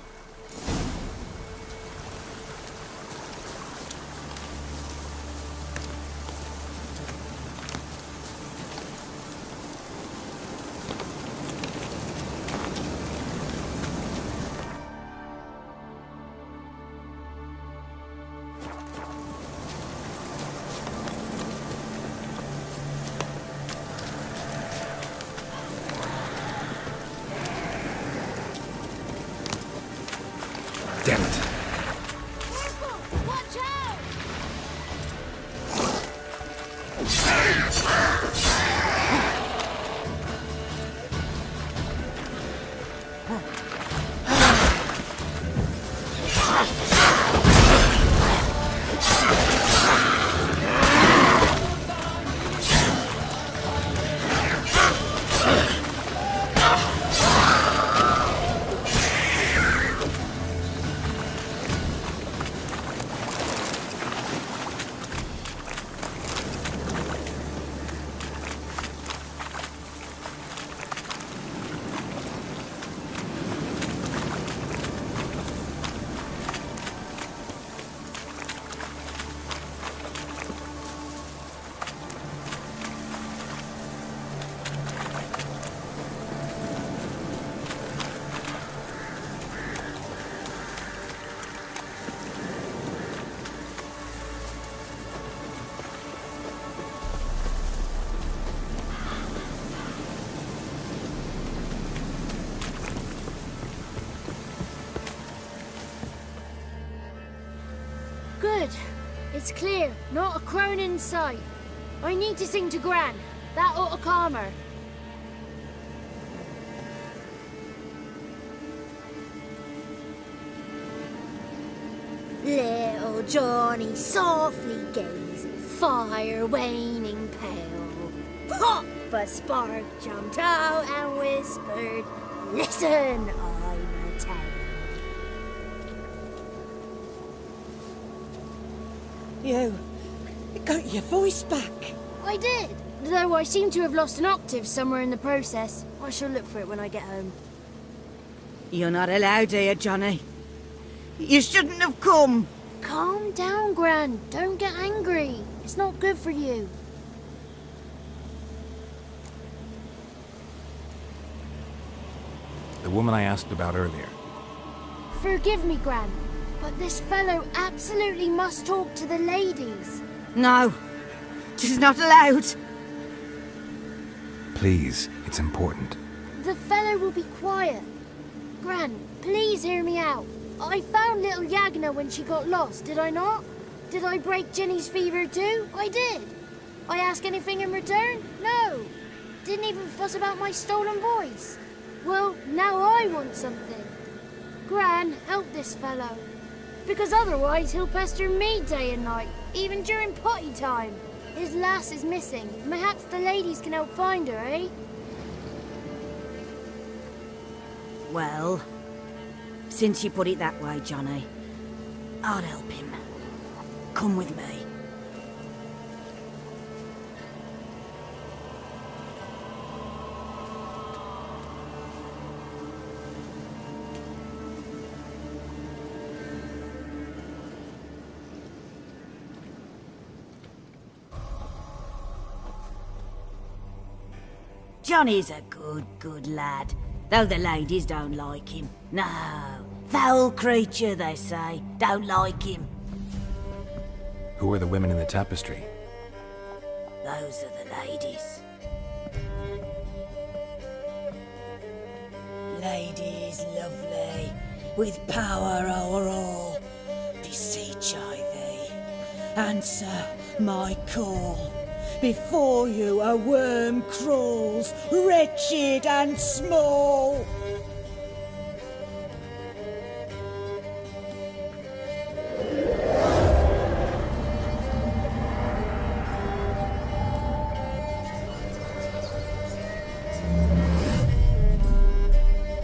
Damn it. Watch out! Good. It's clear. Not a crone in sight. I need to sing to Gran. That ought to calm her. Little Johnny softly gazing, fire waning pale. Pop! A spark jumped out and whispered, "Listen, I'm a tale." You got your voice back. I did, though I seem to have lost an octave somewhere in the process. I shall look for it when I get home. You're not allowed here, Johnny. You shouldn't have come. Calm down, Gran. Don't get angry. It's not good for you. The woman I asked about earlier. Forgive me, Gran, but this fellow absolutely must talk to the ladies. No, she's not allowed. Please, it's important. The fellow will be quiet. Gran, please hear me out. I found little Yagna when she got lost, did I not? Did I break Ginny's fever too? I did. I ask anything in return? No. Didn't even fuss about my stolen voice. Well, now I want something. Gran, help this fellow. Because otherwise he'll pester me day and night, even during potty time. His lass is missing. Perhaps the ladies can help find her, eh? Well, since you put it that way, Johnny, I'll help him. Come with me. Johnny's a good lad, though the ladies don't like him. No, foul creature, they say. Don't like him. Who are the women in the tapestry? Those are the ladies. Ladies lovely, with power o'er all. Beseech I thee, answer my call. before you a worm crawls, wretched and small.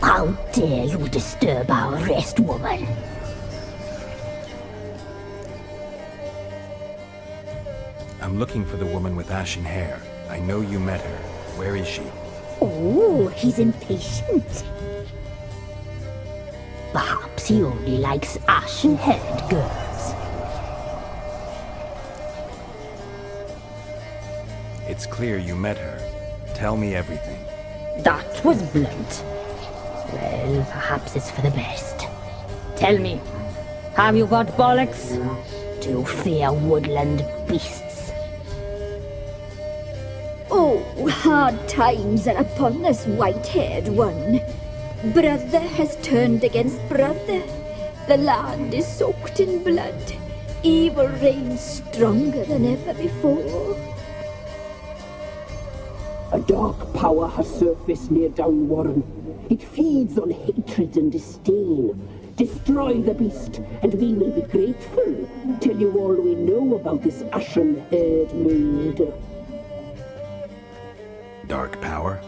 How dare you disturb our rest, woman? I'm looking for the woman with ashen hair. I know you met her. Where is she? Oh, he's impatient. Perhaps he only likes ashen-haired girls. It's clear you met her. Tell me everything. That was blunt. Well, perhaps it's for the best. Tell me, have you got bollocks? Do you fear woodland beasts? Oh, hard times are upon us, white-haired one. Brother has turned against brother. The land is soaked in blood. Evil reigns stronger than ever before. A dark power has surfaced near Downwarren. It feeds on hatred and disdain. Destroy the beast, and we will be grateful. Tell you all we know about this ashen-haired maid. Dark power?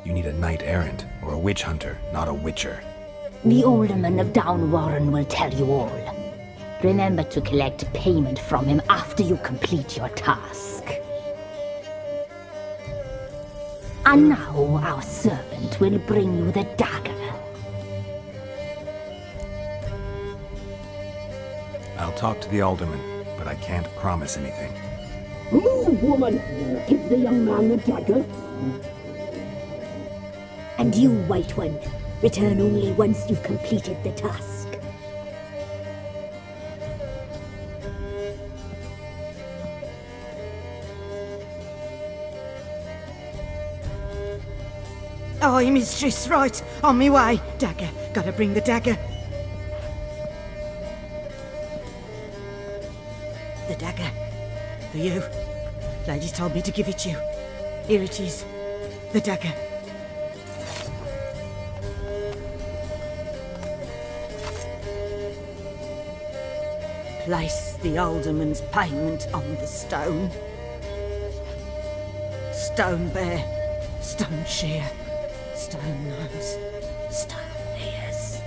You need a knight-errant or a witch hunter, not a witcher. The alderman of Downwarren will tell you all. Remember to collect payment from him after you complete your task. And now our servant will bring you the dagger. I'll talk to the alderman, but I can't promise anything. Move, woman! Give the young man the dagger. And you, White One, return only once you've completed the task. Aye, mistress, right. On me way. Dagger. Gotta bring the dagger. The dagger. For you. Lady told me to give it you. Here it is. The dagger. Place the alderman's payment on the stone. Stone bear. Stone shear. Stone nose, stone ears.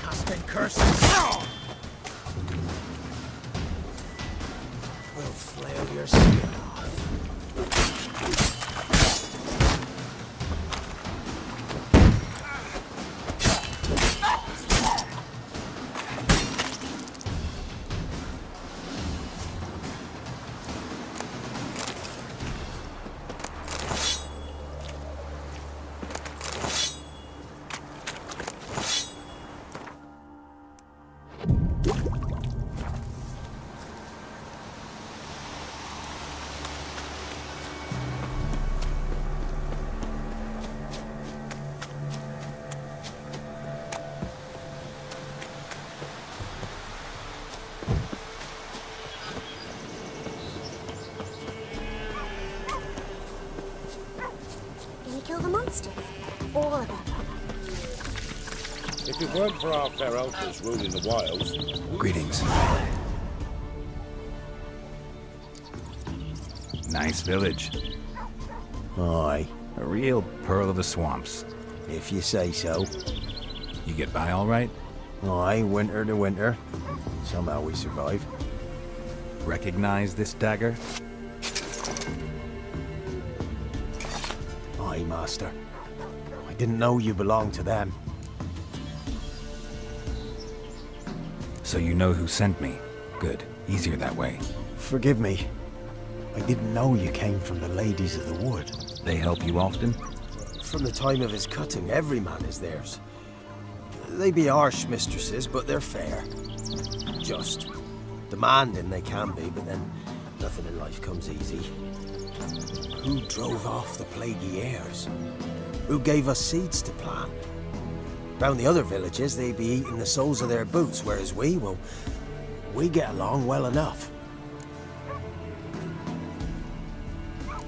casting curses. We'll flail your skin off. Gonna kill the monsters. All of them. If it weren't for our fair elders ruling the wilds... Greetings. Nice village. Aye. A real pearl of the swamps. If you say so. You get by all right? Aye, winter to winter. Somehow we survive. Recognize this dagger? Aye, Master. I didn't know you belonged to them. So you know who sent me. Good. Easier that way. Forgive me. I didn't know you came from the Ladies of the Wood. They help you often? From the time of his cutting, every man is theirs. They be harsh mistresses, but they're fair. Just. Demanding they can be, but then nothing in life comes easy. Who drove off the plaguey airs? Who gave us seeds to plant? Round the other villages, they be eating the soles of their boots, whereas we get along well enough.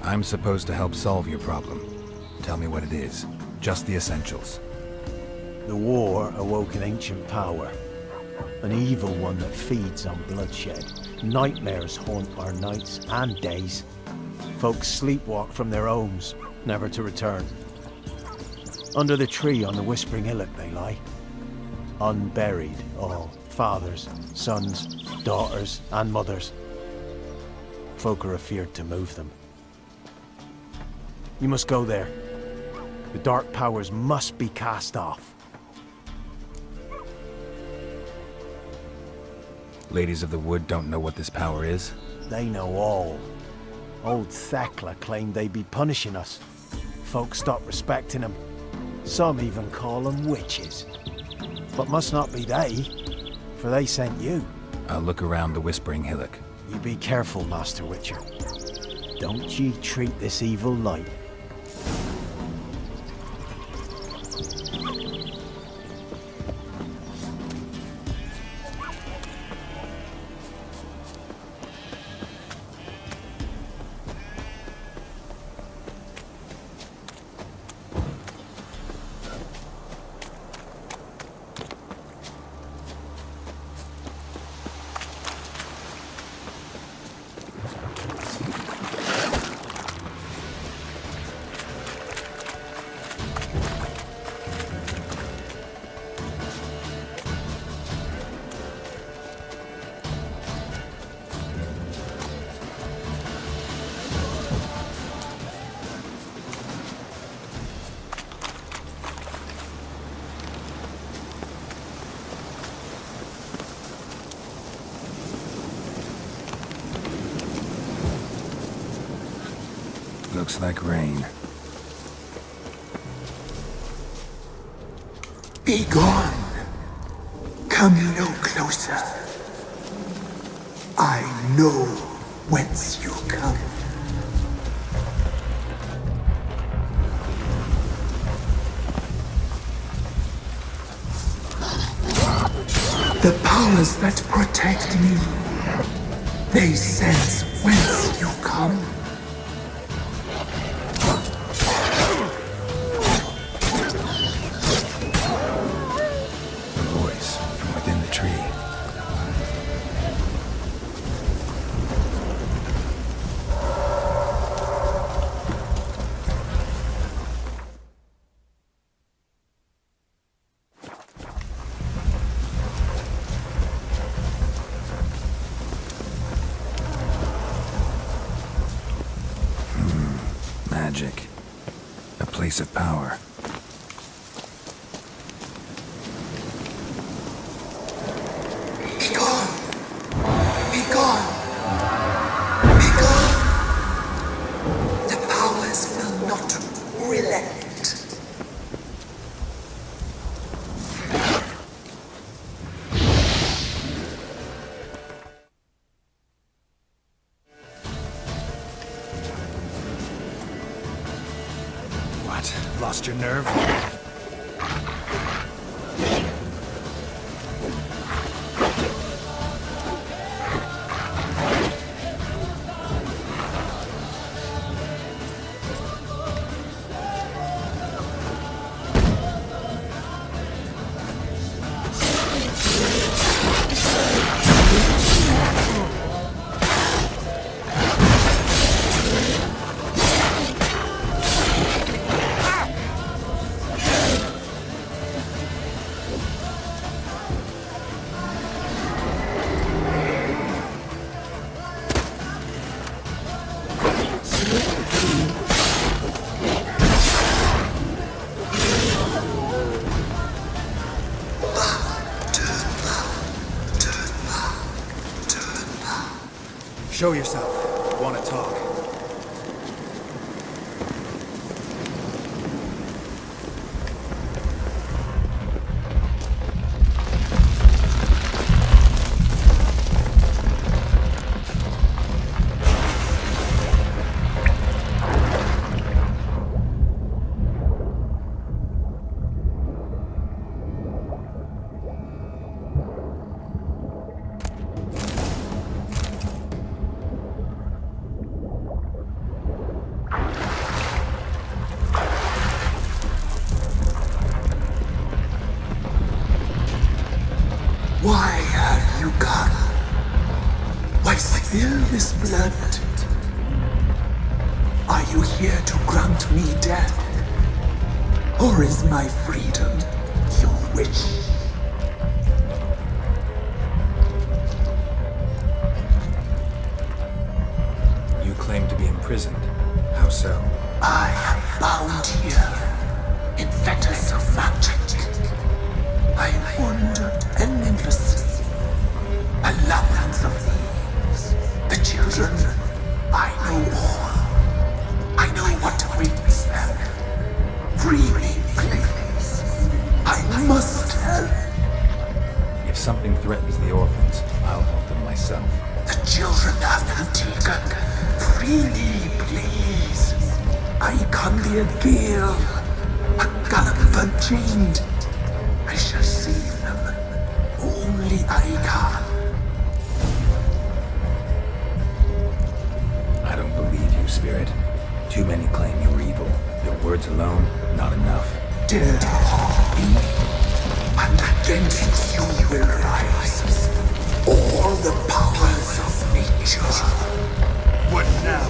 I'm supposed to help solve your problem. Tell me what it is. Just the essentials. The war awoke an ancient power. An evil one that feeds on bloodshed. Nightmares haunt our nights and days. Folks sleepwalk from their homes, never to return. Under the tree on the Whispering Hillock they lie. Unburied, all. Fathers, sons, daughters, and mothers. Folk are afeard to move them. You must go there. The dark powers must be cast off. Ladies of the Wood don't know what this power is? They know all. Old Thekla claimed they'd be punishing us. Folk stopped respecting them. Some even call them witches. But must not be they, for they sent you. I'll look around the Whispering Hillock. You be careful, Master Witcher. Don't ye treat this evil light. Looks like rain. Be gone. Come no closer. I know whence you come. The powers that protect me, they sense whence you come. magic. A place of power. Be gone! Be gone! Be gone! The powers will not relent. What? Lost your nerve? Show yourself. Want to talk. Why have you come? Why spill this blood? Are you here to grant me death? Or is my freedom your wish? You claim to be imprisoned. How so? I am bound here in fetters of magic. I wandered endlessly, a labyrinth of thieves. The children, I know all. I know what awaits them. Free me, please. I must help. If something threatens the orphans, I'll help them myself. The children have been taken. Freely, please. I can be a gale, a gallop unchained. I shall save them. Only I can. I don't believe you, Spirit. Too many claim you're evil. Your words alone, not enough. Dare to harm me, and against you will rise all the powers of nature. What now?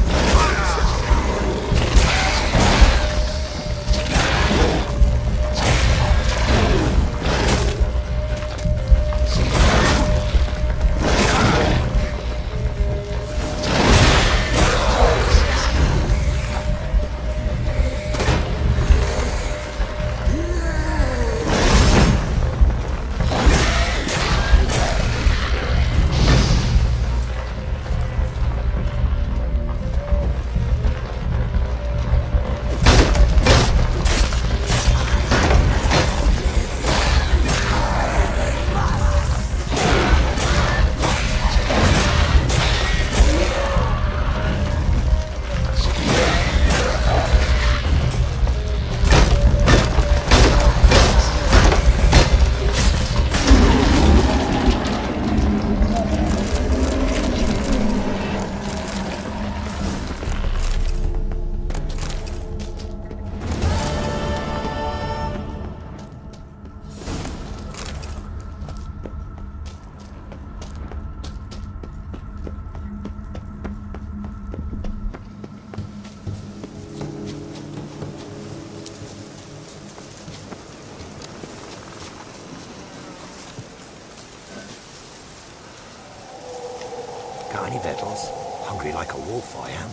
Got any victuals? Hungry like a wolf, I am.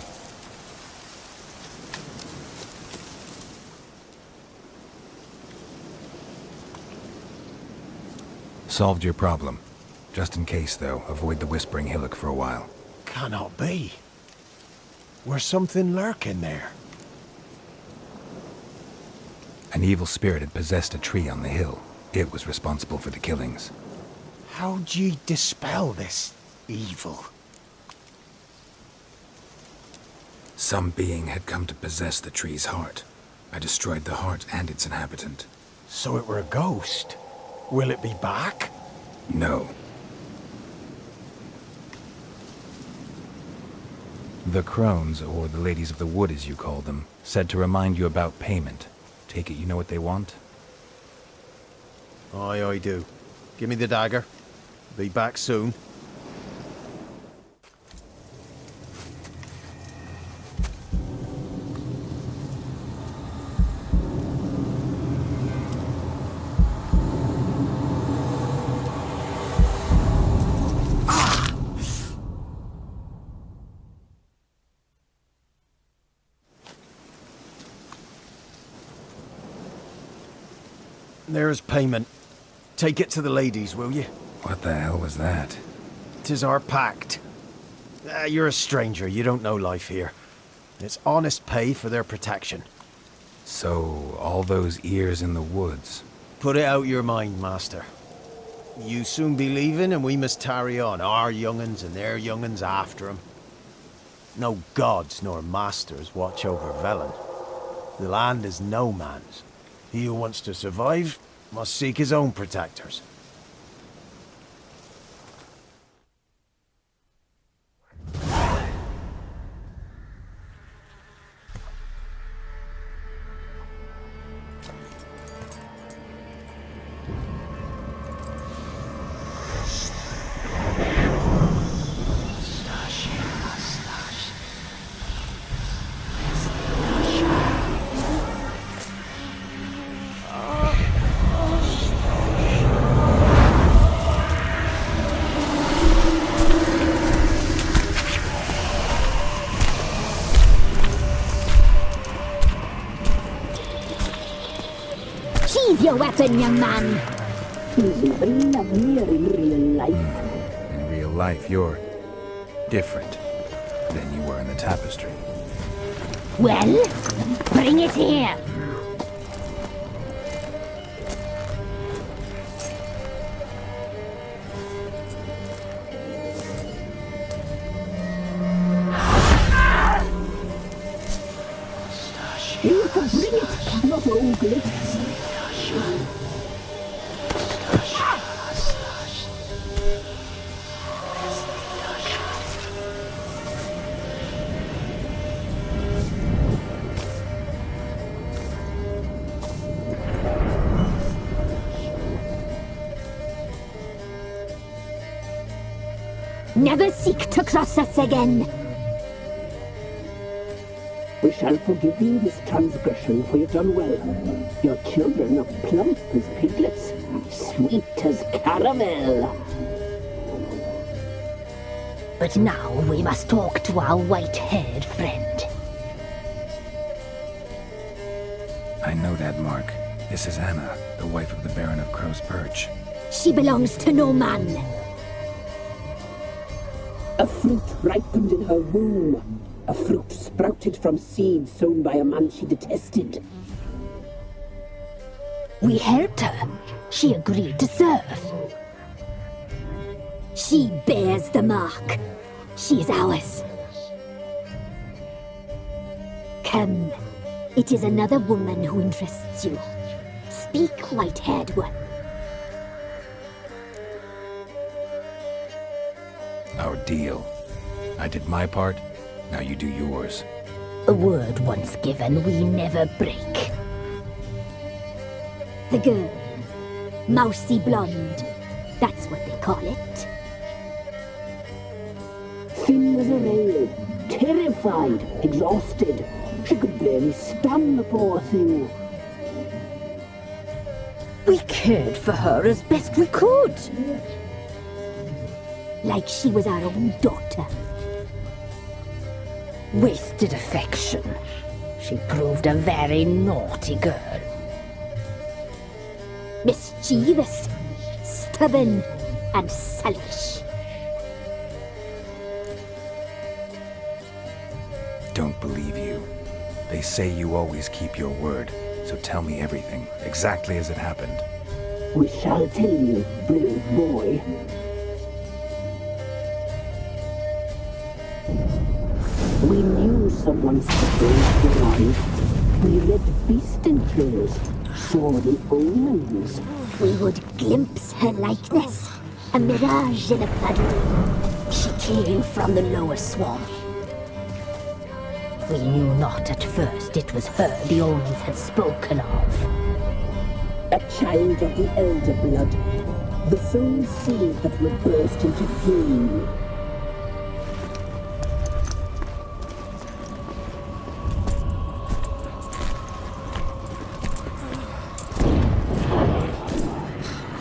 Solved your problem. Just in case, though, avoid the Whispering Hillock for a while. Cannot be. Where's something lurking there? An evil spirit had possessed a tree on the hill. It was responsible for the killings. How'd ye dispel this evil? Some being had come to possess the tree's heart. I destroyed the heart and its inhabitant. So it were a ghost. Will it be back? No. The crones, or the ladies of the wood as you call them, said to remind you about payment. Take it you know what they want? Aye, I do. Give me the dagger. Be back soon. There's payment. Take it to the ladies, will you? What the hell was that? 'Tis our pact. You're a stranger, you don't know life here. It's honest pay for their protection. So, all those ears in the woods. Put it out your mind, master. You soon be leaving and we must tarry on, our young'uns and their young'uns after 'em. No gods nor masters watch over Velen. The land is no man's. He who wants to survive must seek his own protectors. Sheathe your weapon, young man. He's even lovelier in real life. In real life, you're different than you were in the tapestry. Well, bring it here. You can bring it, not ogle it. Never seek to cross us again. We shall forgive you this transgression, for you've done well. Your children are plump as piglets, sweet as caramel. But now we must talk to our white-haired friend. I know that mark. This is Anna, the wife of the Baron of Crow's Perch. She belongs to no man. A fruit ripened in her womb. A fruit sprouted from seeds sown by a man she detested. We helped her. She agreed to serve. She bears the mark. She is ours. Come. It is another woman who interests you. Speak, white-haired one. Our deal. I did my part, now you do yours. A word once given, we never break. The girl. Mousy blonde. That's what they call it. Thin as a rail, terrified, exhausted. She could barely stand, the poor thing. We cared for her as best we could. Like she was our own daughter. Wasted affection. She proved a very naughty girl. Mischievous. stubborn and selfish. Don't believe you. They say you always keep your word, so tell me everything, exactly as it happened. We shall tell you, brave boy. We knew someone supposed to arrive. We read beast entrails, saw the omens. We would glimpse her likeness, a mirage in a puddle. She came from the lower swamp. We knew not at first it was her the omens had spoken of. A child of the elder blood, the soul seed that would burst into flame.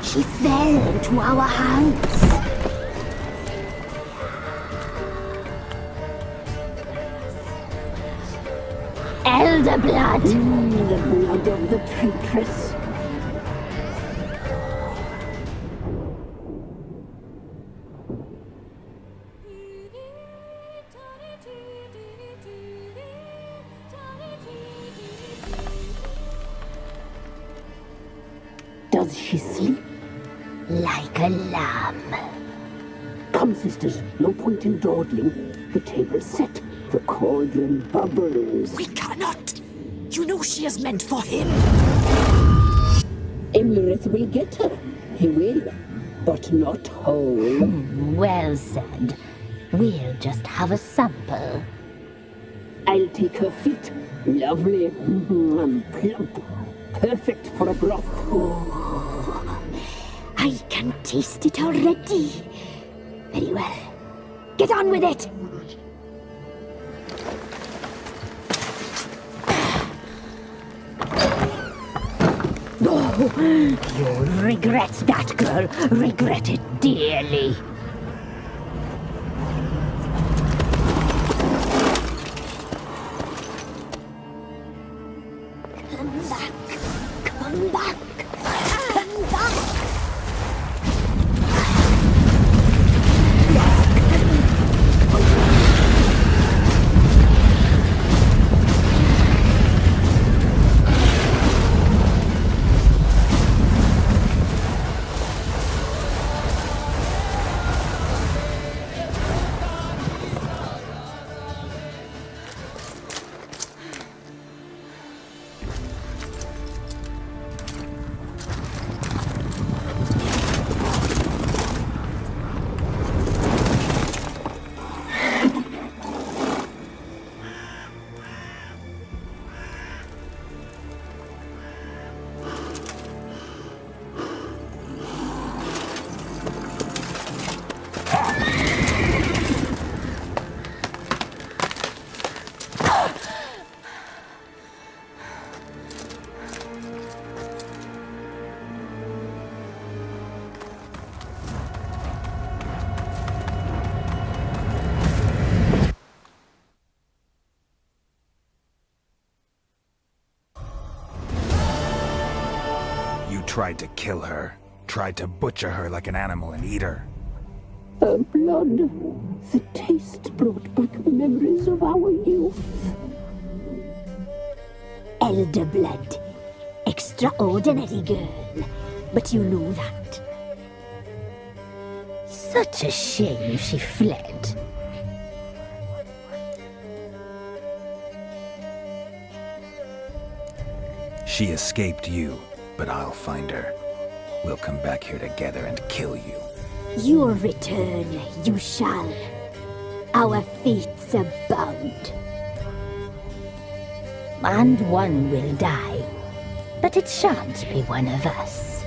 She fell into our hands. Elder blood! The blood of the traitress. Does she sleep? Like a lamb. Come, sisters, no point in dawdling. The table's set. The cauldron bubbles. We cannot! You know she is meant for him! Emlyrith will get her. He will. But not whole. Well said. We'll just have a sample. I'll take her feet. Lovely. Plump. Perfect for a broth. Oh, I can taste it already. Very well. Get on with it! Oh, you'll regret that, girl. Regret it dearly. Come back. Come back. Come back. Tried to kill her. Tried to butcher her like an animal and eat her. Her blood. The taste brought back memories of our youth. Elder blood. Extraordinary girl. But you know that. Such a shame she fled. She escaped you. But I'll find her. We'll come back here together and kill you. Your return, you shall. Our fates are bound. And one will die. But it shan't be one of us.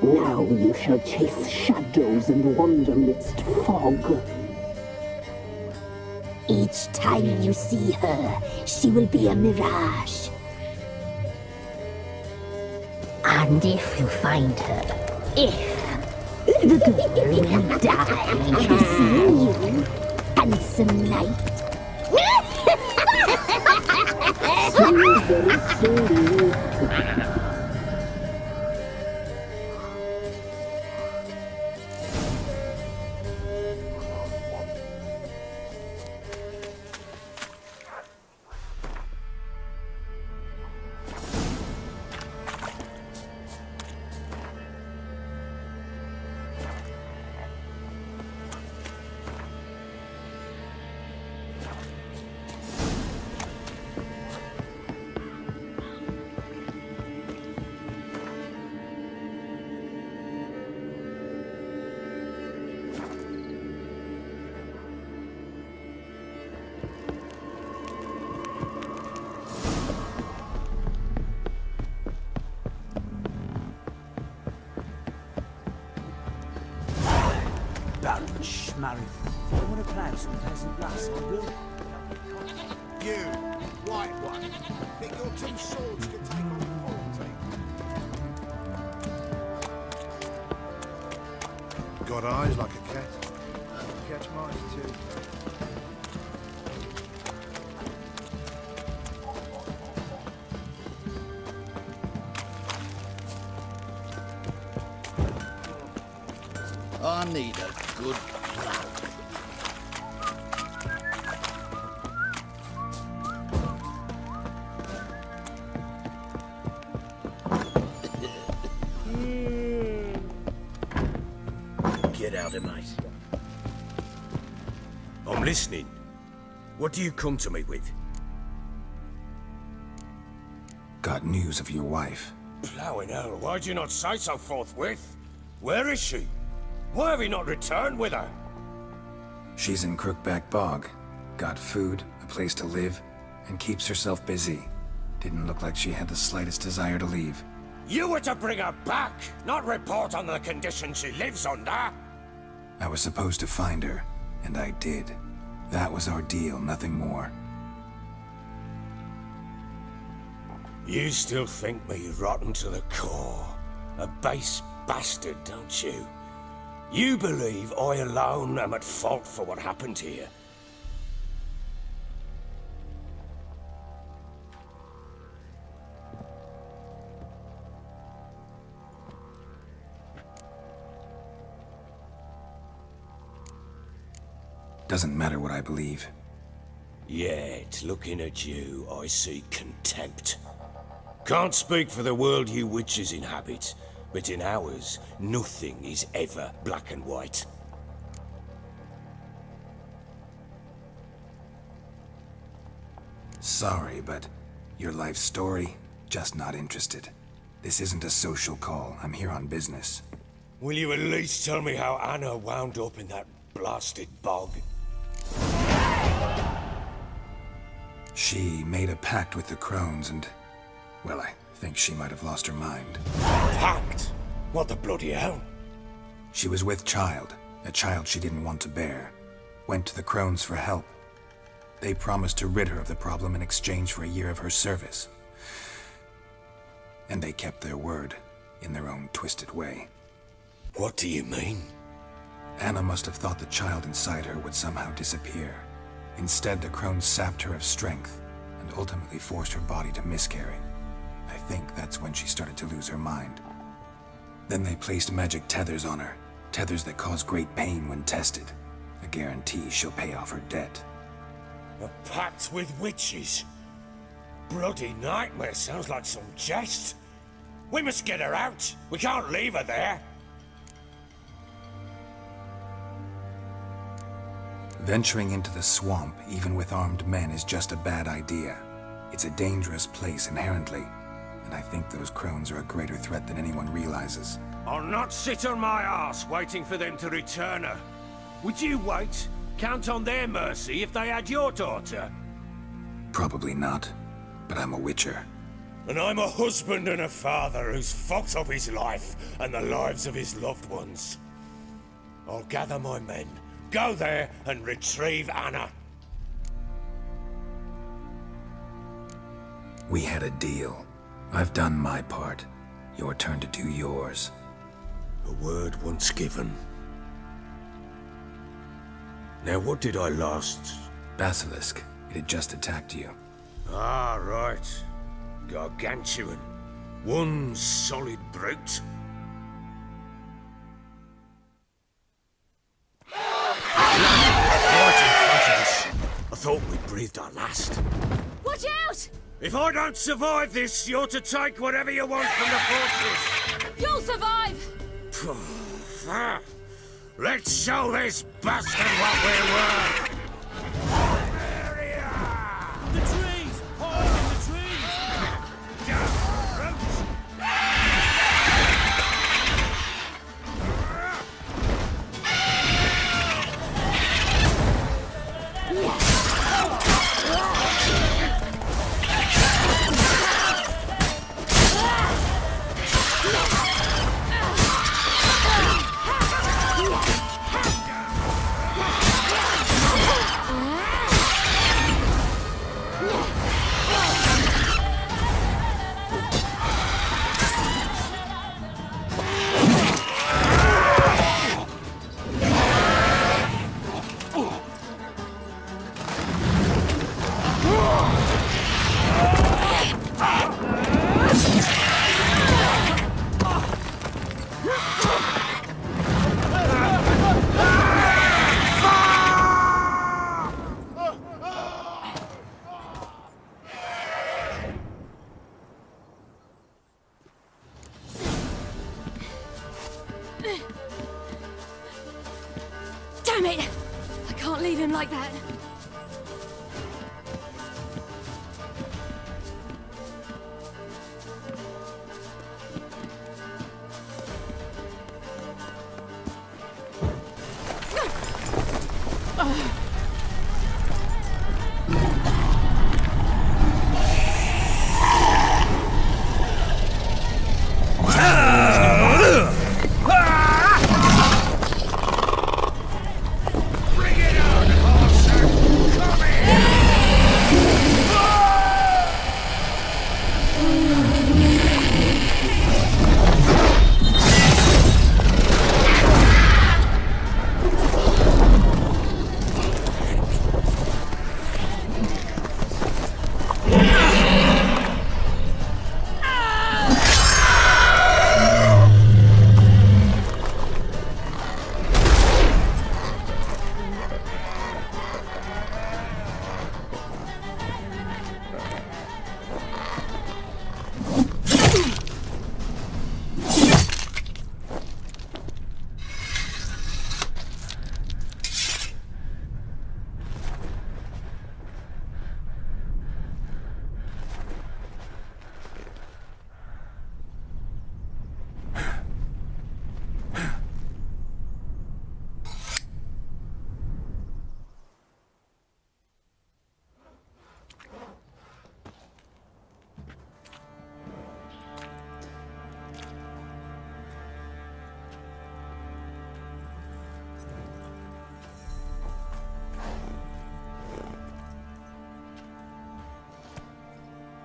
Now you shall chase shadows and wander midst fog. Each time you see her, she will be a mirage. And if you find her, the girl will die. Seeing you, handsome knight. married. If I want to plough some peasant lass, I will. You, white one, think your two swords can take on politics? Got eyes like a cat. Catch mice too. I need a good plough. Get out of mate. I'm listening. What do you come to me with? Got news of your wife. Ploughing hell, why'd you not say so forthwith? Where is she? Why have you not returned with her? She's in Crookback Bog. Got food, a place to live, and keeps herself busy. Didn't look like she had the slightest desire to leave. You were to bring her back, not report on the conditions she lives under. I was supposed to find her, and I did. That was our deal, nothing more. You still think me rotten to the core. A base bastard, don't you? You believe I alone am at fault for what happened here. Doesn't matter what I believe. Yet, looking at you, I see contempt. Can't speak for the world you witches inhabit, but in ours, nothing is ever black and white. Sorry, but your life story, just not interested. This isn't a social call. I'm here on business. Will you at least tell me how Anna wound up in that blasted bog? She made a pact with the Crones and... well, I think she might have lost her mind. Pact? What the bloody hell? She was with child, a child she didn't want to bear. Went to the Crones for help. They promised to rid her of the problem in exchange for a year of her service. And they kept their word, in their own twisted way. What do you mean? Anna must have thought the child inside her would somehow disappear. Instead, the Crones sapped her of strength, and ultimately forced her body to miscarry. I think that's when she started to lose her mind. Then they placed magic tethers on her, tethers that cause great pain when tested. A guarantee she'll pay off her debt. A pact with witches? Bloody nightmare, sounds like some jest. We must get her out. We can't leave her there. Venturing into the swamp, even with armed men, is just a bad idea. It's a dangerous place inherently, and I think those Crones are a greater threat than anyone realizes. I'll not sit on my arse waiting for them to return her. Would you wait? Count on their mercy if they had your daughter? Probably not, but I'm a witcher. And I'm a husband and a father who's fucked up his life and the lives of his loved ones. I'll gather my men, go there and retrieve Anna. We had a deal. I've done my part. Your turn to do yours. A word once given. Now what did I last... Basilisk. It had just attacked you. Ah, right. Gargantuan. One solid brute. Right in front of us. I thought we breathed our last. Watch out! If I don't survive this, you're to take whatever you want from the fortress. You'll survive! Let's show this bastard what we're worth! The trees! Hold on the trees! like that.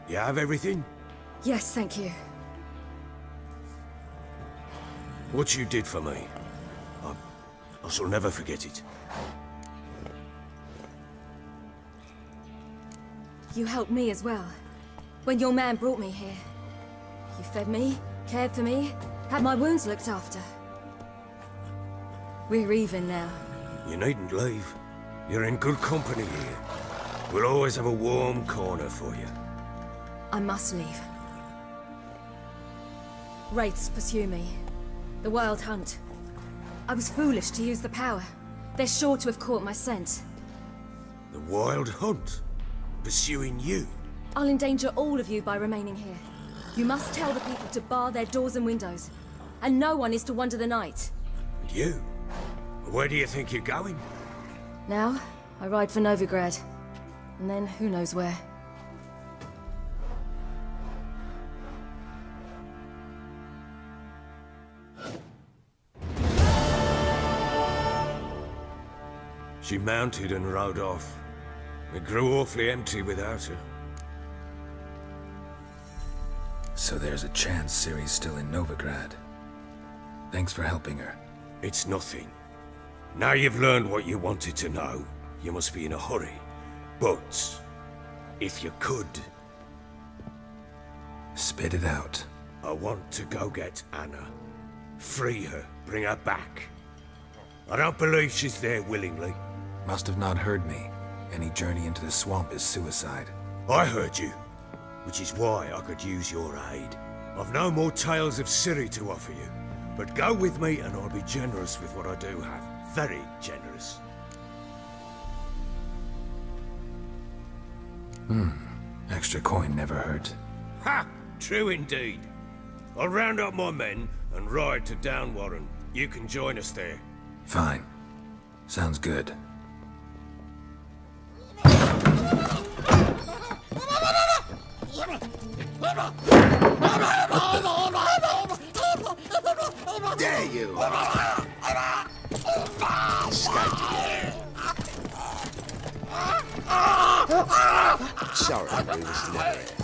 You have everything? Yes, thank you. What you did for me, I shall never forget it. You helped me as well. When your man brought me here. You fed me, cared for me, had my wounds looked after. We're even now. You needn't leave. You're in good company here. We'll always have a warm corner for you. I must leave. Wraiths pursue me. The Wild Hunt. I was foolish to use the power. They're sure to have caught my scent. The Wild Hunt? Pursuing you? I'll endanger all of you by remaining here. You must tell the people to bar their doors and windows. And no one is to wander the night. And you? Where do you think you're going? Now, I ride for Novigrad. And then who knows where. She mounted and rode off. It grew awfully empty without her. So there's a chance Ciri's still in Novigrad. Thanks for helping her. It's nothing. Now you've learned what you wanted to know, you must be in a hurry. But, if you could... Spit it out. I want to go get Anna. Free her, bring her back. I don't believe she's there willingly. Must have not heard me. Any journey into the swamp is suicide. I heard you, which is why I could use your aid. I've no more tales of Ciri to offer you, but go with me and I'll be generous with what I do have. Very generous. Extra coin never hurt. Ha! True indeed. I'll round up my men and ride to Downwarren. You can join us there. Fine. Sounds good. Dare you! Sorry, we was never here.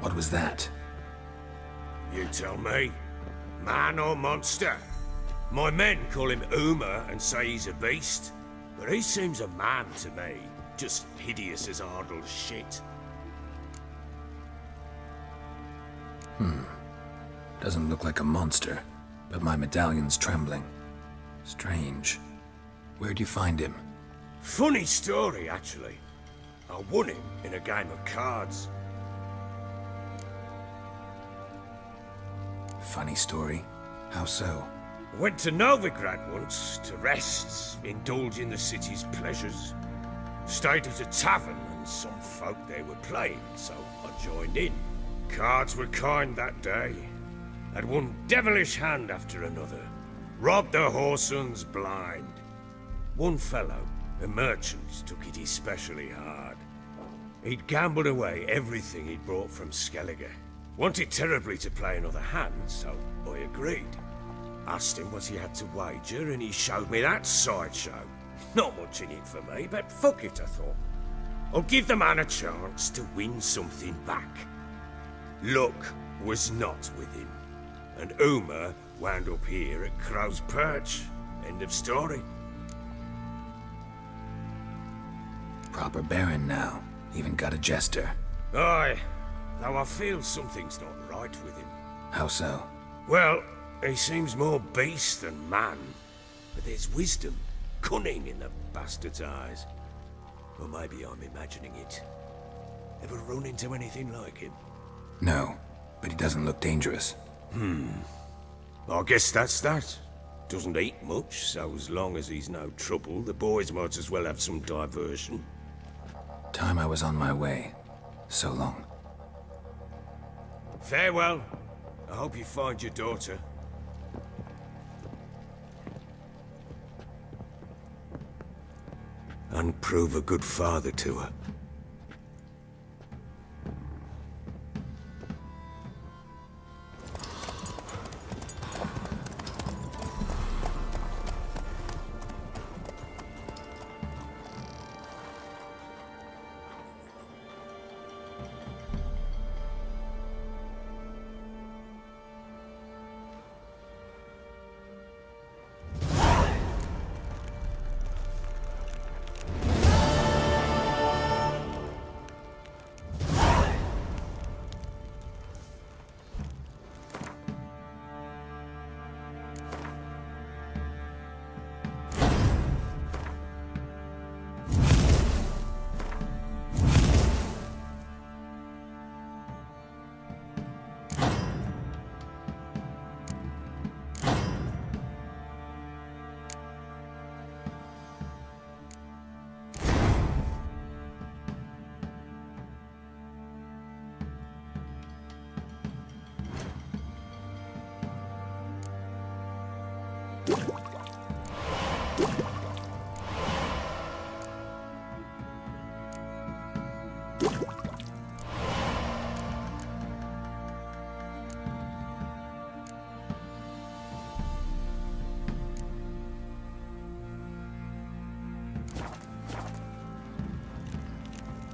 What was that? You tell me. Man or monster? My men call him Uma and say he's a beast, but he seems a man to me. Just hideous as Ardle's shit. Doesn't look like a monster, but my medallion's trembling. Strange. Where'd you find him? Funny story, actually. I won him in a game of cards. Funny story? How so? Went to Novigrad once to rest, indulge in the city's pleasures. Stayed at a tavern and some folk there were playing, so I joined in. Cards were kind that day. Had one devilish hand after another. Robbed the whoresons blind. One fellow, a merchant, took it especially hard. He'd gambled away everything he'd brought from Skellige. Wanted terribly to play another hand, so I agreed. Asked him what he had to wager, and he showed me that sideshow. Not much in it for me, but fuck it, I thought. I'll give the man a chance to win something back. Luck was not with him, and Uma wound up here at Crow's Perch. End of story. Proper baron now. Even got a jester. Aye, though I feel something's not right with him. How so? Well, he seems more beast than man. But there's wisdom, cunning in the bastard's eyes. Or maybe I'm imagining it. Ever run into anything like him? No, but he doesn't look dangerous. I guess that's that. Doesn't eat much, so as long as he's no trouble, the boys might as well have some diversion. Time I was on my way. So long. Farewell. I hope you find your daughter. And prove a good father to her.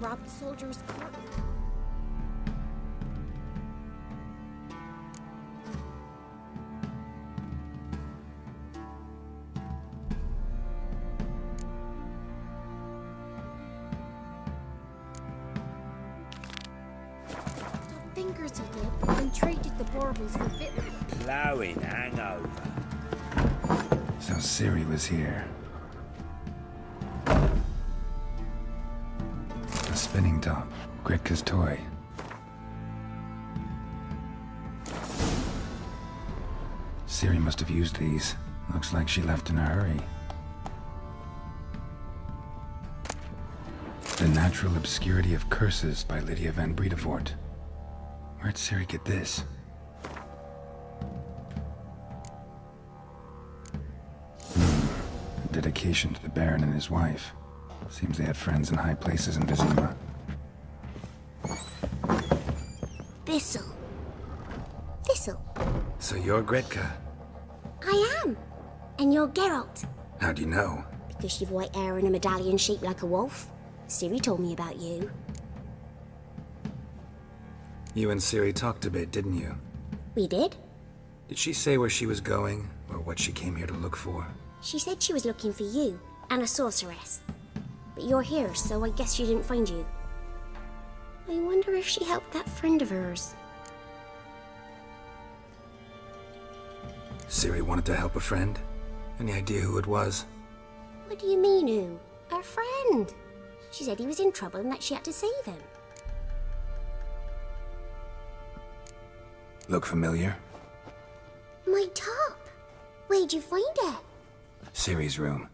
Robbed soldiers' cart. Fingers he did, and traded the baubles for bit. Plowing hangover. So Ciri was here. A spinning top. Gretka's toy. Ciri must have used these. Looks like she left in a hurry. The Natural Obscurity of Curses by Lydia van Bredevoort. Where'd Ciri get this? A dedication to the Baron and his wife. Seems they had friends in high places in Vizima. Thistle. Thistle. So you're Gretka? I am. And you're Geralt. How do you know? Because you've white hair and a medallion shaped like a wolf. Ciri told me about you. You and Ciri talked a bit, didn't you? We did. Did she say where she was going, or what she came here to look for? She said she was looking for you, and a sorceress. But you're here, so I guess she didn't find you. I wonder if she helped that friend of hers. Ciri wanted to help a friend? Any idea who it was? What do you mean, who? Her friend. She said he was in trouble and that she had to save him. Look familiar? My top. Where'd you find it? Ciri's room.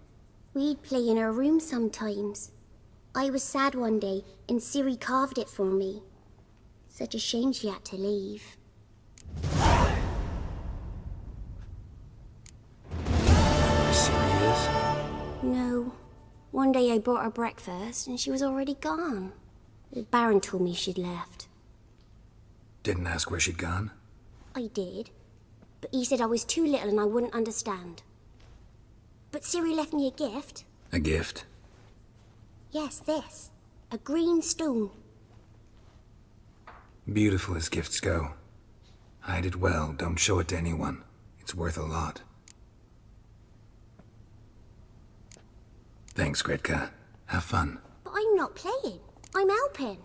We'd play in her room sometimes. I was sad one day, and Ciri carved it for me. Such a shame she had to leave. Where Ciri is? No. One day I brought her breakfast, and she was already gone. The Baron told me she'd left. Didn't ask where she'd gone? I did. But he said I was too little and I wouldn't understand. But Ciri left me a gift. A gift? Yes, this. A green stone. Beautiful as gifts go. Hide it well, don't show it to anyone. It's worth a lot. Thanks, Gretka. Have fun. But I'm not playing. I'm helping.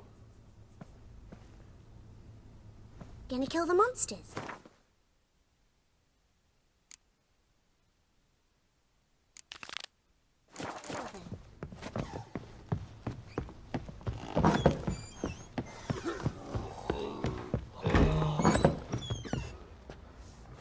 Gonna kill the monsters.